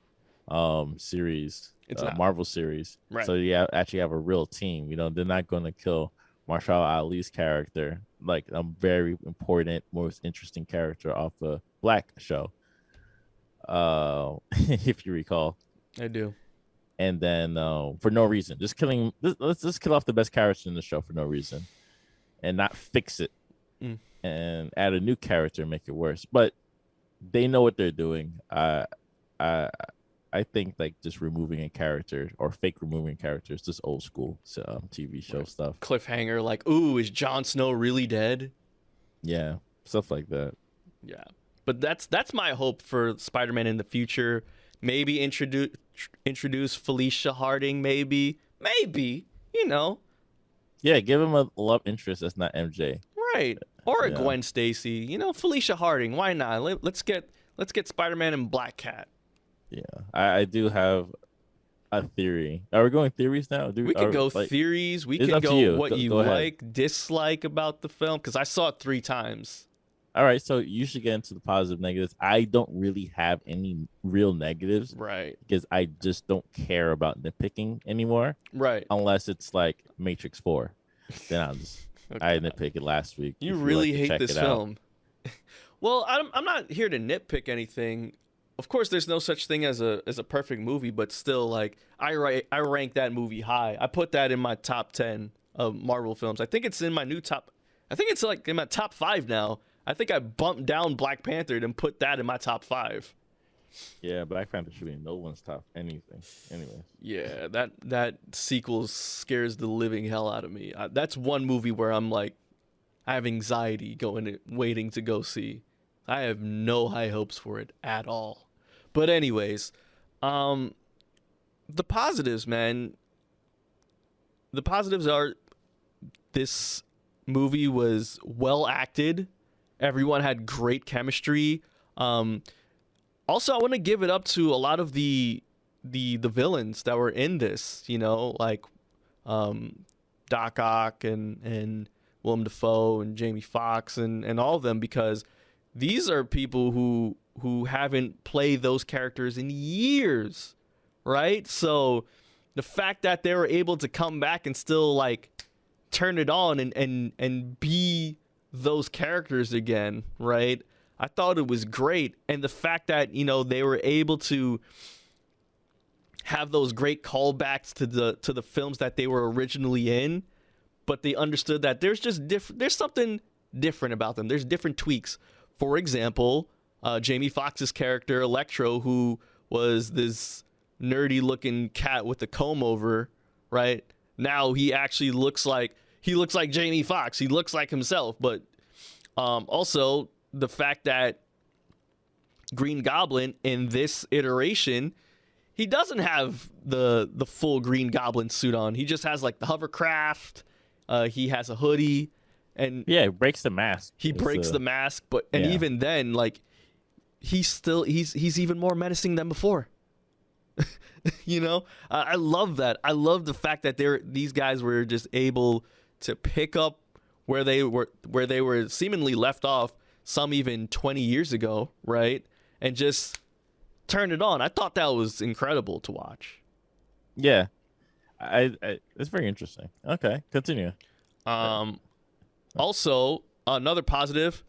series. It's a Marvel series. Right. So you actually have a real team. They're not going to kill Marshall Ali's character, like a very important, most interesting character off a Black show. If you recall. I do. And then for no reason, let's just kill off the best character in the show for no reason. and not fix it Mm. and add a new character and make it worse. But they know what they're doing. I I think like just removing a character or fake removing characters, just old school TV show stuff. Cliffhanger, like, ooh, is Jon Snow really dead? Yeah, stuff like that. Yeah, but that's my hope for Spider-Man in the future. Maybe introduce Felicia Harding. Maybe, you know, Yeah, give him a love interest that's not MJ. right? Or a Yeah. Gwen Stacy. You know, Felicia Harding. Why not? Let's get Spider-Man and Black Cat. Yeah, I do have a theory. Are we going theories now? We can go theories. We it's can up to go you. what you Go ahead. like, dislike about the film. Because I saw it 3 times. All right, so you should get into the positive negatives. I don't really have any real negatives Right. because I just don't care about nitpicking anymore Right. unless it's like Matrix 4. Then I Okay. nitpicked it last week. You if you'd really like to hate check this it out. film. Well, I'm not here to nitpick anything. Of course, there's no such thing as a perfect movie, but still, like I rank that movie high. I put that in my top 10 of Marvel films. I think it's in my new top. I think it's like in my top 5 now. I think I bumped down Black Panther and put that in my top 5. Yeah, Black Panther should be in no one's top anything. Anyway. Yeah, that sequel scares the living hell out of me. That's one movie where I'm like, I have anxiety waiting to go see. I have no high hopes for it at all. But anyways, the positives, man. The positives are this movie was well acted. Everyone had great chemistry. Also, I want to give it up to a lot of the villains that were in this. You know, like Doc Ock and Willem Dafoe and Jamie Foxx and all of them, because these are people who haven't played those characters in years, right? So the fact that they were able to come back and still like turn it on and be those characters again, right? I thought it was great. And the fact that, you know, they were able to have those great callbacks to the films that they were originally in, but they understood that there's something different about them. There's different tweaks. For example, Jamie Foxx's character Electro, who was this nerdy looking cat with a comb over, right? Now he actually looks like Jamie Foxx. He looks like himself. But also the fact that Green Goblin in this iteration, he doesn't have the full Green Goblin suit on. He just has like the hovercraft. He has a hoodie, and Yeah, it breaks the mask. he breaks the mask. But and yeah. even then, like he's even more menacing than before. You know, I love that. I love the fact that these guys were just able to pick up where they were seemingly left off, some even 20 years ago, right? And just turn it on. I thought that was incredible to watch. Yeah. I it's very interesting. Okay, continue. Also, another positive,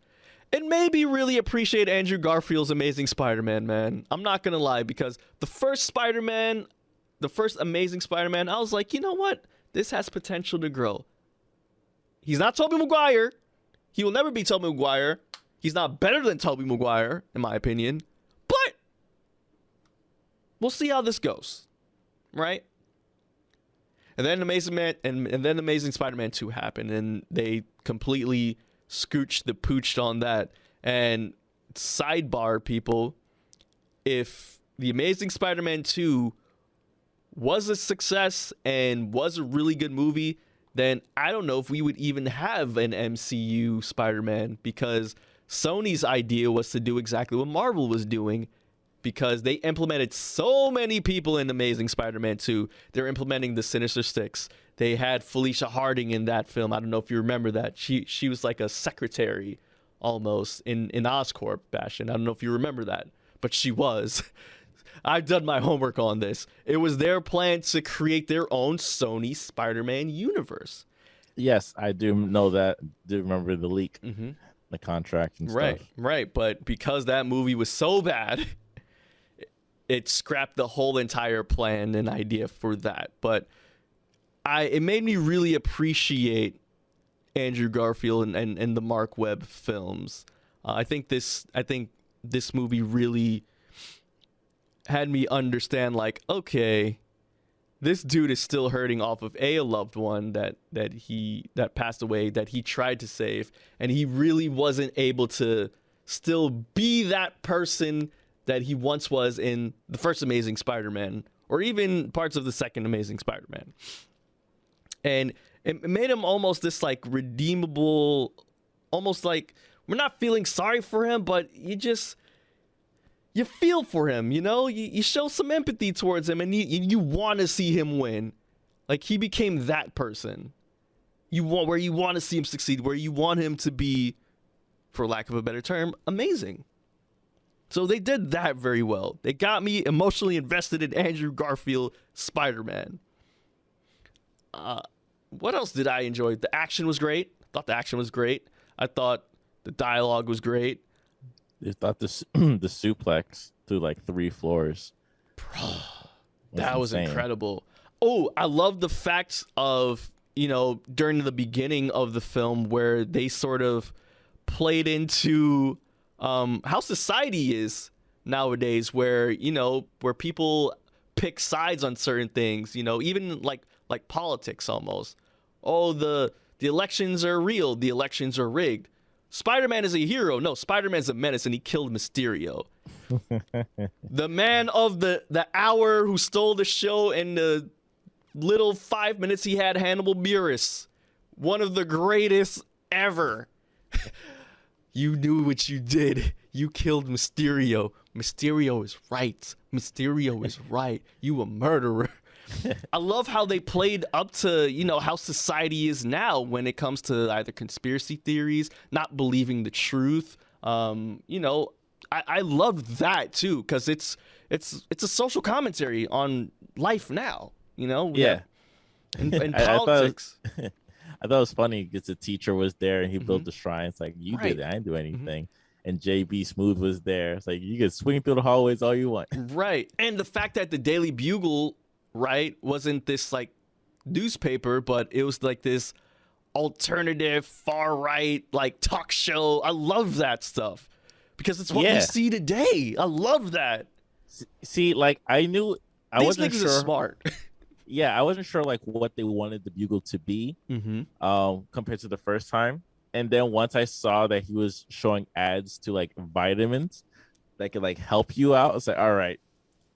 it made me really appreciate Andrew Garfield's Amazing Spider-Man, man. I'm not gonna lie, because the first Amazing Spider-Man, I was like, you know what? This has potential to grow. He's not Tobey Maguire. He will never be Tobey Maguire. He's not better than Tobey Maguire, in my opinion. But we'll see how this goes, right? And then Amazing Spider-Man 2 happened, and they completely scooched the pooch on that. And sidebar, people, if the Amazing Spider-Man 2 was a success and was a really good movie, then I don't know if we would even have an MCU Spider-Man, because Sony's idea was to do exactly what Marvel was doing, because they implemented so many people in Amazing Spider-Man 2. They're implementing the Sinister Six. They had Felicia Harding in that film. I don't know if you remember that. She was like a secretary almost in Oscorp fashion. I don't know if you remember that, but she was. I've done my homework on this. It was their plan to create their own Sony Spider-Man universe. Yes, I do know that. Do remember the leak, the contract and stuff. Right. But because that movie was so bad, it scrapped the whole entire plan and idea for that. But it made me really appreciate Andrew Garfield and the Mark Webb films. I think this movie really had me understand, like, okay, this dude is still hurting off of a loved one that passed away, that he tried to save, and he really wasn't able to still be that person that he once was in the first Amazing Spider-Man, or even parts of the second Amazing Spider-Man. And it made him almost this like redeemable, almost like we're not feeling sorry for him, but you feel for him, you know? You show some empathy towards him, and you want to see him win. Like, he became that person. Where you want to see him succeed, where you want him to be, for lack of a better term, amazing. So they did that very well. They got me emotionally invested in Andrew Garfield Spider-Man. What else did I enjoy? The action was great. I thought the action was great. I thought the dialogue was great. I thought the suplex through like 3 floors. Bro, that was incredible. Oh, I love the fact of, during the beginning of the film where they sort of played into how society is nowadays, where people pick sides on certain things, even like politics almost. Oh, the elections are real, the elections are rigged. Spider-Man is a hero. No, Spider-Man's a menace, and he killed Mysterio. The man of the hour who stole the show in the little 5 minutes he had, Hannibal Buress. One of the greatest ever. You knew what you did. You killed Mysterio. Mysterio is right. Mysterio is right. You a murderer. I love how they played up to, how society is now when it comes to either conspiracy theories, not believing the truth. I loved that too, because it's a social commentary on life now. Yeah. And politics. I thought it was funny because the teacher was there and he built the shrine. It's like, you did it. I didn't do anything. And JB Smooth was there. It's like, you can swing through the hallways all you want. Right. And the fact that the Daily Bugle, right, wasn't this like newspaper, but it was like this alternative far right like talk show. I love that stuff because it's what we see today. I love that. See, like I knew I wasn't These niggas sure. are smart. Yeah, I wasn't sure like what they wanted the Bugle to be compared to the first time. And then once I saw that he was showing ads to like vitamins that could like help you out, I was like, all right,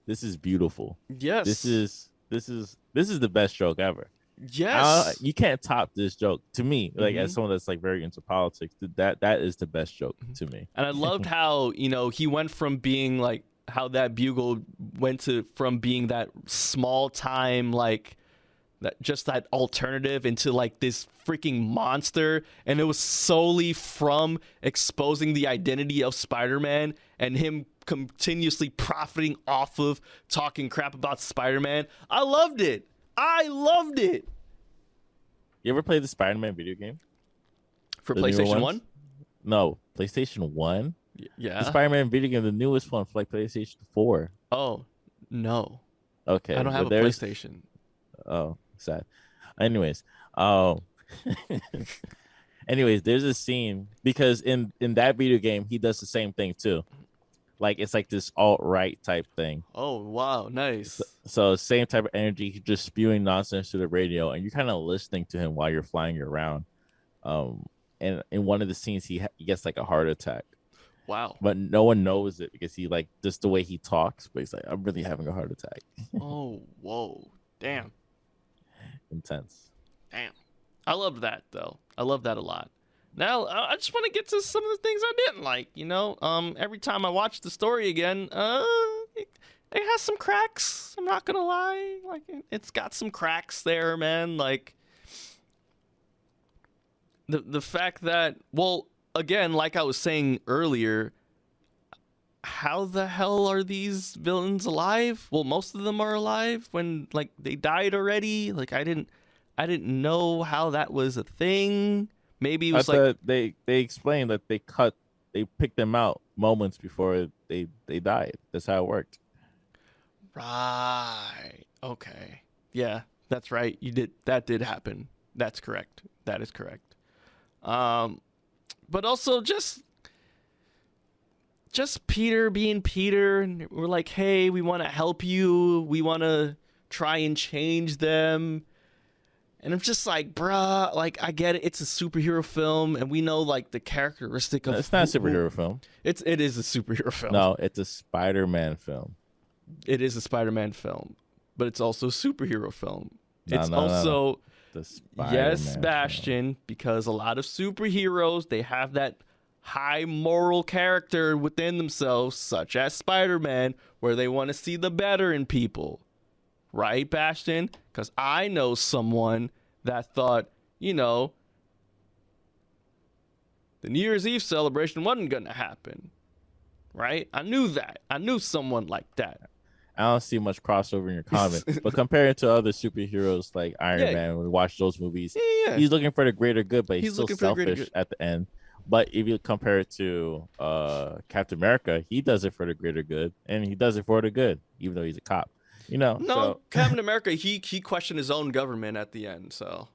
this is beautiful. Yes. This is the best joke ever. Yes. You can't top this joke to me. Like as someone that's like very into politics, that is the best joke to me. And I loved how, he went from being like how that Bugle went from being that small time, like that alternative into like this freaking monster. And it was solely from exposing the identity of Spider-Man and him continuously profiting off of talking crap about Spider-Man. I loved it. You ever played the Spider-Man video game? For PlayStation 1? No, PlayStation 1? Yeah. The Spider-Man video game, the newest one for like PlayStation 4. Oh, no. Okay. I don't have a PlayStation. Oh, sad. Anyways, there's a scene because in that video game, he does the same thing too. Like it's like this alt-right type thing. Oh, wow. Nice. So same type of energy. He's just spewing nonsense to the radio and you're kind of listening to him while you're flying around. And in one of the scenes, he gets like a heart attack. Wow. But no one knows it because he like just the way he talks. But he's like, I'm really having a heart attack. Oh, whoa. Damn. Intense. Damn. I loved that, though. I love that a lot. Now, I just want to get to some of the things I didn't like, Every time I watch the story again, it has some cracks. I'm not going to lie. Like, it's got some cracks there, man. Like, the fact that, well, again, like I was saying earlier, how the hell are these villains alive? Well, most of them are alive when, like, they died already. Like, I didn't know how that was a thing. Maybe it was like they explained that they picked them out moments before they died. That's how it worked. Right. Okay. Yeah, that's right. That did happen. That's correct. That is correct. But also just Peter being Peter, and we're like, hey, we want to help you. We want to try and change them. And I'm just like, bruh, like, I get it. It's a superhero film, and we know, like, the characteristic of... It's not a superhero film. It is a superhero film. No, it's a Spider-Man film. It is a Spider-Man film, but it's also a superhero film. No, It's no, also... The Spider-Man Yes, film. Sebastian, because a lot of superheroes, they have that high moral character within themselves, such as Spider-Man, where they want to see the better in people. Right, Bastion? Because I know someone that thought, you know, the New Year's Eve celebration wasn't going to happen. Right? I knew that. I knew someone like that. I don't see much crossover in your comment, but compared to other superheroes like Iron Man, when we watch those movies, he's looking for the greater good, but he's still selfish at the end. But if you compare it to Captain America, he does it for the greater good, and he does it for the good, even though he's a cop. You know, no, Captain America, he questioned his own government at the end. So,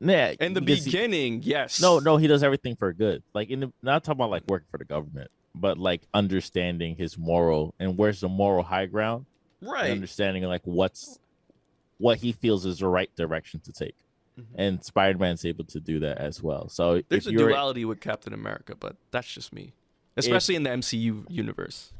yeah, in the beginning, yes. No, he does everything for good. Like not talking about like working for the government, but like understanding his moral and where's the moral high ground, right? And understanding like what he feels is the right direction to take, and Spider-Man's able to do that as well. So there's a duality with Captain America, but that's just me, especially in the MCU universe.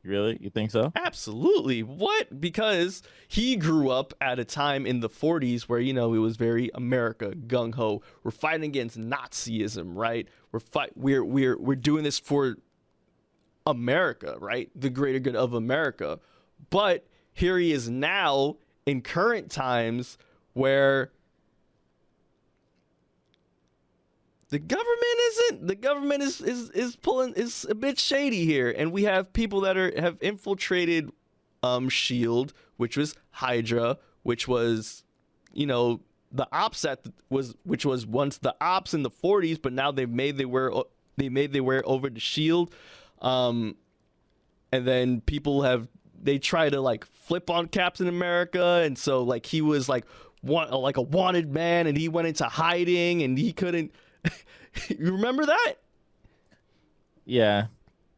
Really? You think so? Absolutely. What? Because he grew up at a time in the 40s where, you know, it was very America, gung-ho. We're fighting against Nazism, right? We're doing this for America, right? The greater good of America. But here he is now in current times where the government is a bit shady here, and we have people that have infiltrated SHIELD, which was Hydra, which was, you know, the ops which was once the ops in the 40s, but now they made their way over to SHIELD. And then they try to like flip on Captain America, and so like he was like a wanted man, and he went into hiding, and he couldn't. You remember that? Yeah,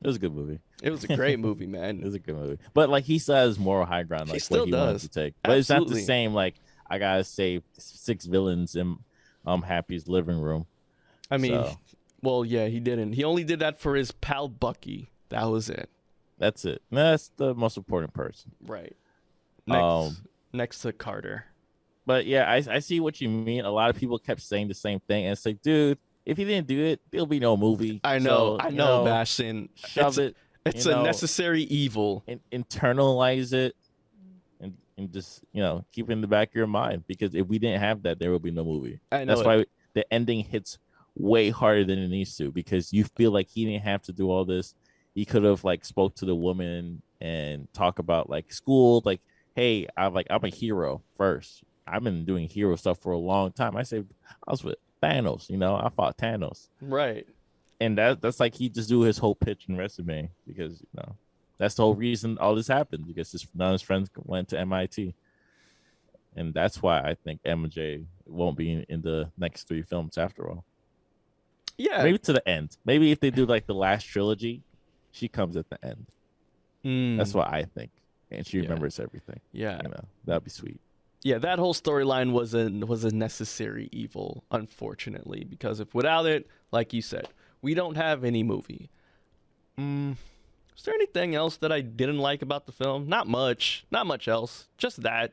it was a good movie. It was a great movie, man. It was a good movie, but like he still has moral high ground, like what he wanted to take. But It's not the same. Like I gotta save 6 villains in Happy's living room. I mean, well, yeah, he didn't. He only did that for his pal Bucky. That was it. That's it. That's the most important person. Right. Next to Carter. But yeah, I see what you mean. A lot of people kept saying the same thing, and it's like, dude, if he didn't do it, there'll be no movie. I know, Bastion. Shove it. It's a necessary evil. Internalize it, and just keep it in the back of your mind, because if we didn't have that, there will be no movie. I know. That's why the ending hits way harder than it needs to, because you feel like he didn't have to do all this. He could have like spoke to the woman and talk about like school, like, hey, I'm a hero first. I've been doing hero stuff for a long time. I was with Thanos, I fought Thanos. Right. And that's like he just do his whole pitch and resume, because that's the whole reason all this happened, because none of his friends went to MIT. And that's why I think MJ won't be in the next 3 films after all. Yeah. Maybe to the end. Maybe if they do like the last trilogy, she comes at the end. That's what I think. And she remembers everything. Yeah. That'd be sweet. Yeah, that whole storyline was a necessary evil, unfortunately, because if without it, like you said, we don't have any movie. Is there anything else that I didn't like about the film? Not much. Not much else. Just that.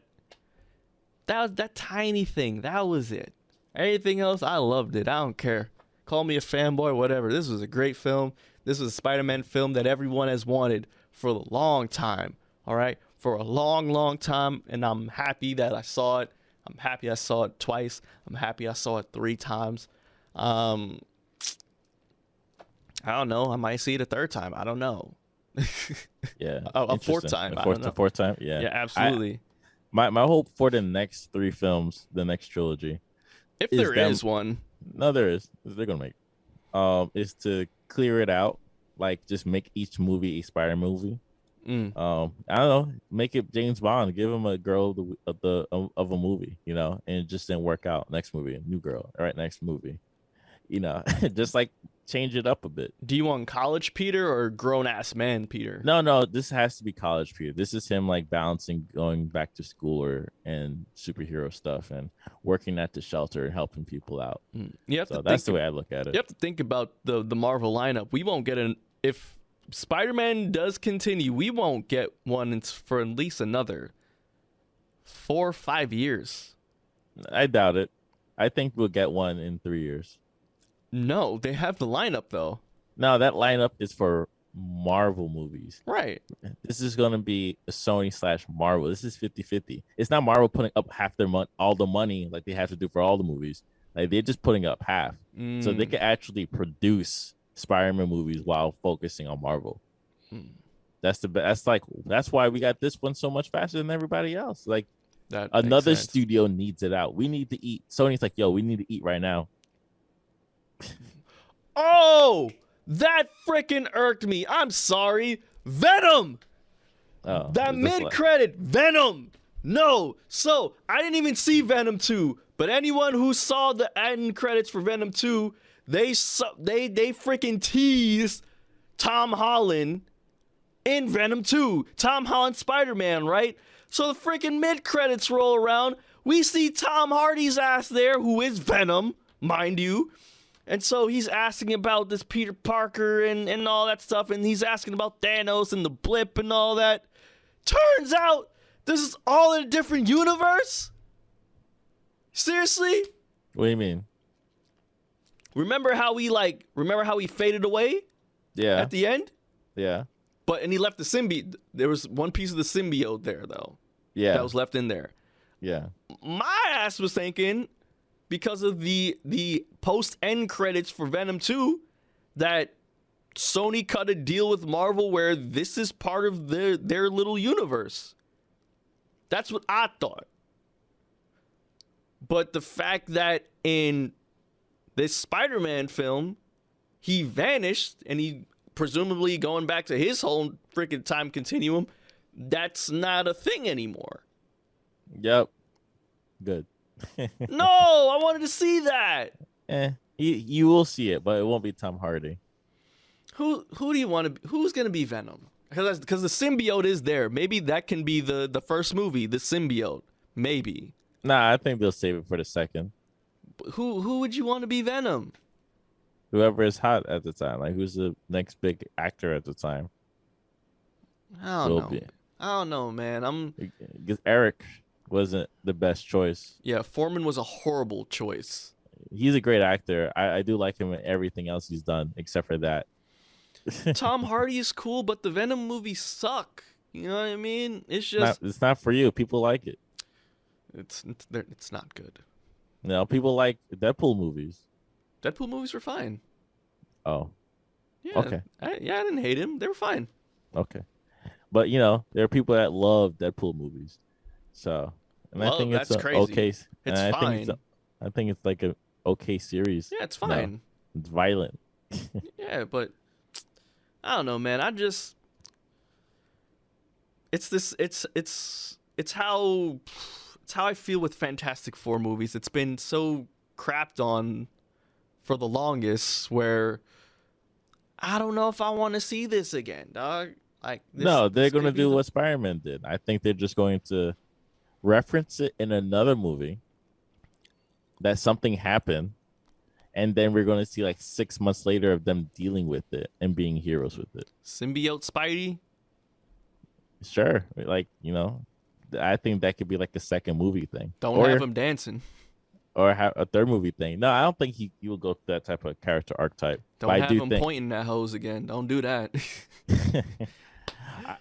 That tiny thing. That was it. Anything else, I loved it. I don't care. Call me a fanboy, whatever. This was a great film. This was a Spider-Man film that everyone has wanted for a long time. All right? For a long, long time, and I'm happy that I saw it. I'm happy I saw it twice. I'm happy I saw it 3 times. I don't know. I might see it a 3rd time. I don't know. Yeah. A 4th time. A 4th time. Yeah. Yeah, absolutely. My hope for the next 3 films, the next trilogy, if there is one. No, there is. They're gonna make. Is to clear it out. Like just make each movie a Spider movie. I don't know, make it James Bond, give him a girl of a movie, and it just didn't work out. Next movie, new girl. All right, next movie, just like change it up a bit. Do you want college Peter or grown ass man Peter? No, this has to be college period. This is him like balancing going back to school and superhero stuff and working at the shelter and helping people out. So that's the way I look at it. You have to think about the Marvel lineup. We won't get if Spider-Man does continue, we won't get one for at least another 4 or 5 years. I doubt it. I think we'll get one in 3 years. No, they have the lineup though. No, that lineup is for Marvel movies. Right. This is going to be a Sony/Marvel. This is 50-50. It's not Marvel putting up half their all the money like they have to do for all the movies. Like they're just putting up half. So they can actually produce Spider-Man movies while focusing on Marvel. That's why we got this one so much faster than everybody else. Like that another studio needs it out. We need to eat. Sony's like, yo, we need to eat right now. Oh, that freaking irked me. I'm sorry. Venom. Oh, that mid-credit Venom. No. So I didn't even see Venom 2, but anyone who saw the end credits for Venom 2, they freaking teased Tom Holland in Venom 2. Tom Holland Spider-Man, right? So the freaking mid-credits roll around. We see Tom Hardy's ass there, who is Venom, mind you. And so he's asking about this Peter Parker and all that stuff, and he's asking about Thanos and the blip and all that. Turns out this is all in a different universe? Seriously? What do you mean? Remember how he faded away? Yeah. At the end? Yeah. And he left the symbiote. There was one piece of the symbiote there, though. Yeah. That was left in there. Yeah. My ass was thinking, because of the post-end credits for Venom 2, that Sony cut a deal with Marvel where this is part of their little universe. That's what I thought. But the fact that in this Spider-Man film, he vanished and he presumably going back to his whole freaking time continuum, that's not a thing anymore. Yep. Good. No, I wanted to see that. You will see it, but it won't be Tom Hardy. Who do you want to? Who's gonna be Venom? Because the symbiote is there. Maybe that can be the first movie, the symbiote. Maybe. Nah, I think they'll save it for the second. Who would you want to be Venom? Whoever is hot at the time, like who's the next big actor at the time. I don't know, man. Because Eric wasn't the best choice. Yeah, Foreman was a horrible choice. He's a great actor. I do like him in everything else he's done, except for that. Tom Hardy is cool, but the Venom movies suck. You know what I mean? It's just it's not for you. People like it. It's not good. No, people like Deadpool movies. Deadpool movies were fine. Oh. Yeah. Okay. I didn't hate him. They were fine. Okay. But there are people that love Deadpool movies. So, and I think it's crazy. Okay. It's fine. I think it's like a okay series. Yeah, it's fine. No, it's violent. Yeah, but I don't know, man. It's how I feel with Fantastic Four movies. It's been so crapped on for the longest, where I don't know if I want to see this again, dog. Like they're going to do what Spider-Man did. I think they're just going to reference it in another movie that something happened, and then we're going to see like 6 months later of them dealing with it and being heroes with it. Symbiote Spidey? Sure. Like, I think that could be like a second movie thing. Don't have him dancing. Or have a third movie thing. No, I don't think he will go through that type of character archetype. Don't have him pointing at hoes again. Don't do that.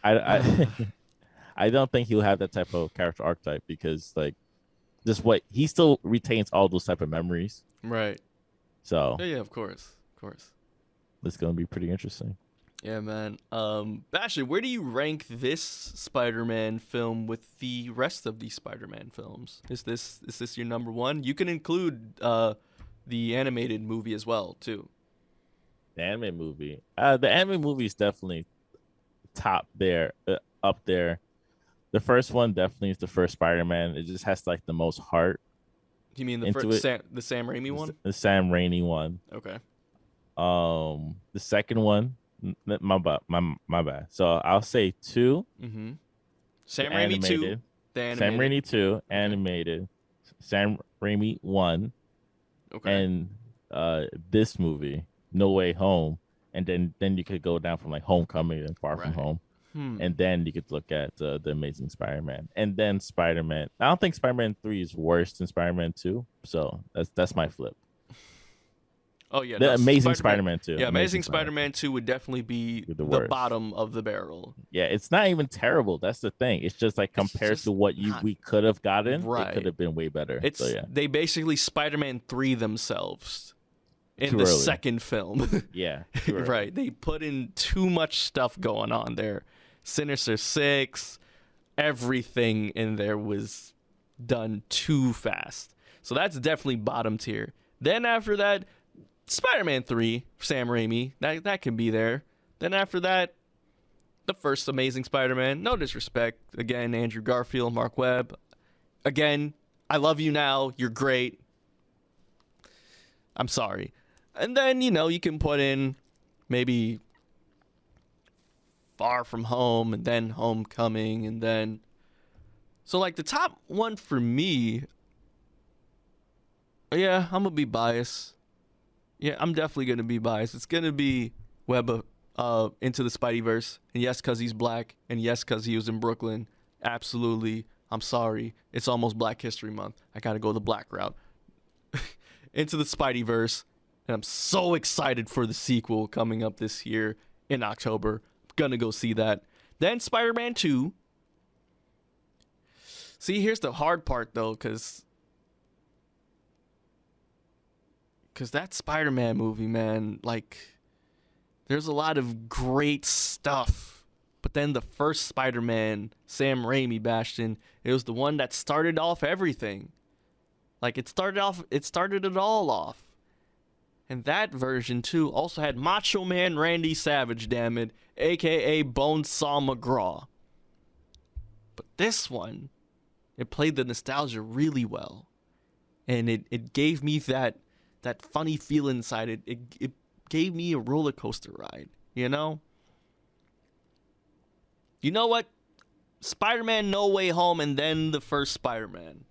I don't think he'll have that type of character archetype, because like he still retains all those type of memories. Right. So yeah, of course. It's gonna be pretty interesting. Yeah, man. Basher, where do you rank this Spider-Man film with the rest of the Spider-Man films? Is this your number one? You can include the animated movie as well, too. The anime movie. The anime movie is definitely top there, up there. The first one definitely is the first Spider-Man. It just has like the most heart You mean the into first it. the Sam Raimi one? The Sam Raimi one. Okay. The second one, my bad. So I'll say two. Mm-hmm. The Sam Raimi 2. animated. The Sam animated. Raimi 2, Okay. animated. Sam Raimi 1, Okay. and this movie, No Way Home, and then you could go down from like Homecoming and Far From Right. Home, and then you could look at the Amazing Spider-Man, and then Spider-Man. I don't think Spider-Man 3 is worse than Spider-Man 2, so that's my flip. Oh yeah, The no, Amazing Spider-Man 2. Yeah, Amazing Spider-Man 2 would definitely be The the worst. bottom of the barrel. Yeah, it's not even terrible. That's the thing. It's just like compared just to what not- we could have gotten, Right. it could have been way better. It's So yeah, they basically Spider-Man 3 themselves in Too the early. second film. yeah, too early. Right. They put in too much stuff going on there. Sinister Six, everything in there was done too fast. So that's definitely bottom tier. Then after that, Spider-Man 3, Sam Raimi, that can be there. Then after that, the first Amazing Spider-Man. No disrespect. Again, Andrew Garfield, Mark Webb. Again, I love you now. You're great. I'm sorry. And then, you can put in maybe Far From Home and then Homecoming and then... So, like, the top one for me... Yeah, I'm going to be biased. Yeah, I'm definitely going to be biased. It's going to be Webb Into the Spideyverse. And yes, because he's black. And yes, because he was in Brooklyn. Absolutely. I'm sorry. It's almost Black History Month. I got to go the black route. Into the Spideyverse. And I'm so excited for the sequel coming up this year in October. I'm going to go see that. Then Spider-Man 2. See, here's the hard part, though, because that Spider-Man movie, man, like, there's a lot of great stuff. But then the first Spider-Man, Sam Raimi, Bastion, it was the one that started off everything. Like, it started it all off. And that version, too, also had Macho Man Randy Savage, damn it, a.k.a. Bonesaw McGraw. But this one, it played the nostalgia really well. And it gave me that funny feel inside it. It gave me a roller coaster ride, You know what? Spider-Man No Way Home and then the first Spider-Man.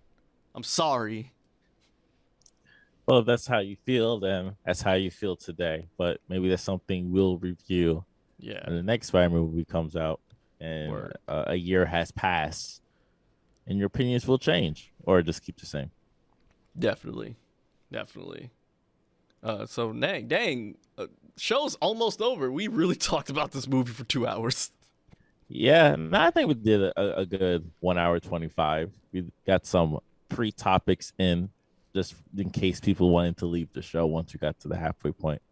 I'm sorry. Well, if that's how you feel, then that's how you feel today. But maybe that's something we'll review Yeah. when the next Spider-Man movie comes out, and Word. a year has passed, and your opinions will change or just keep the same. Definitely. So dang, show's almost over. We really talked about this movie for 2 hours. Yeah, no, I think we did a good 1 hour 25. We got some pre-topics in, just in case people wanted to leave the show once we got to the halfway point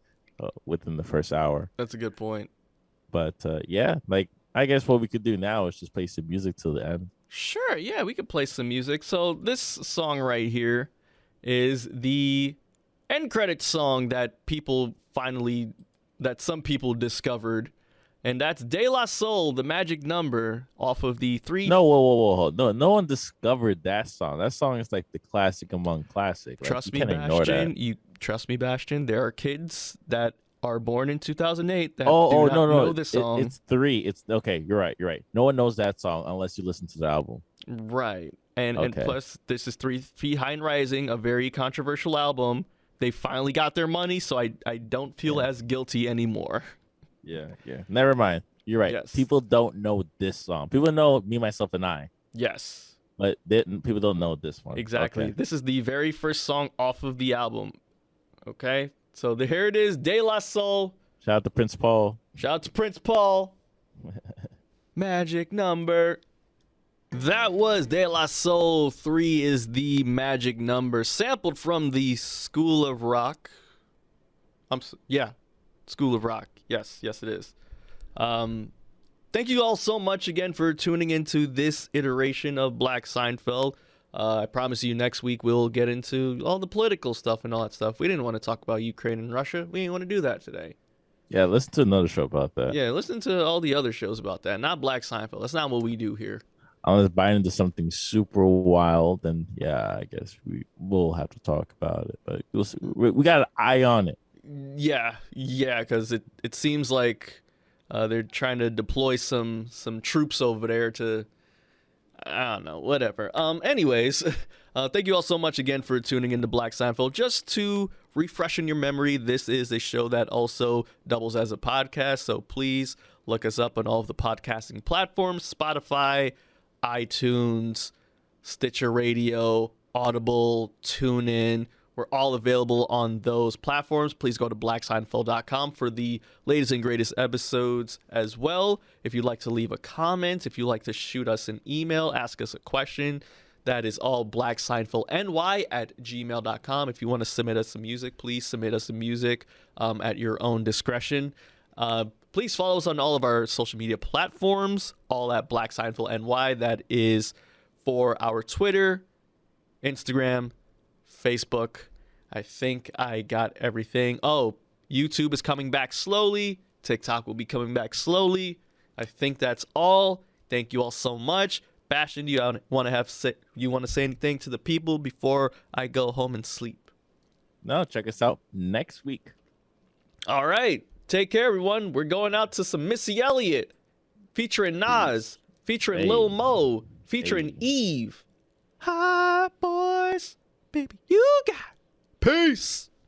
within the first hour. That's a good point. But yeah, like, I guess what we could do now is just play some music till the end. Sure, yeah, we could play some music. So this song right here is the end credit song that some people discovered. And that's De La Soul, The Magic Number, off of the three... No, whoa. No one discovered that song. That song is like the classic among classic. Like, Trust you me, can't ignore Bastion. that. You trust me, Bastion. There are kids that are born in 2008 that No. know this song. It's three. It's okay. You're right. No one knows that song unless you listen to the album. Right. And Okay. plus, this is 3 Feet High and Rising, a very controversial album. They finally got their money, so I don't feel as guilty anymore. Yeah. Never mind. You're right. Yes. People don't know this song. People know Me, Myself, and I, Yes. but people don't know this one. Exactly. Okay. This is the very first song off of the album. Okay? So here it is, De La Soul. Shout out to Prince Paul. Shout out to Prince Paul. Magic Number. That was De La Soul. 3 is the magic number. Sampled from the School of Rock. School of Rock. Yes, it is. Thank you all so much again for tuning into this iteration of Black Seinfeld. I promise you next week we'll get into all the political stuff and all that stuff. We didn't want to talk about Ukraine and Russia. We didn't want to do that today. Yeah, listen to another show about that. Yeah, listen to all the other shows about that. Not Black Seinfeld. That's not what we do here. Unless buying into something super wild, then yeah, I guess we will have to talk about it. But we got an eye on it. Yeah, yeah, because it seems like they're trying to deploy some troops over there to, I don't know, whatever. Anyways, thank you all so much again for tuning into Black Seinfeld. Just to refresh in your memory, this is a show that also doubles as a podcast. So please look us up on all of the podcasting platforms: Spotify, iTunes, Stitcher Radio, Audible, TuneIn. We're all available on those platforms. Please go to blackseinfeld.com for the latest and greatest episodes as well. If you'd like to leave a comment, if you'd like to shoot us an email, ask us a question, that is all blackseinfeldny@gmail.com. If you want to submit us some music, please submit us some music at your own discretion. Please follow us on all of our social media platforms, all at Black Seinfeld NY. That is for our Twitter, Instagram, Facebook. I think I got everything. Oh, YouTube is coming back slowly. TikTok will be coming back slowly. I think that's all. Thank you all so much. Bastion, do you want to say anything to the people before I go home and sleep? No, check us out next week. All right. Take care, everyone. We're going out to some Missy Elliott featuring Nas, featuring Lil Mo, featuring Eve. Hi, boys. Baby, you got peace.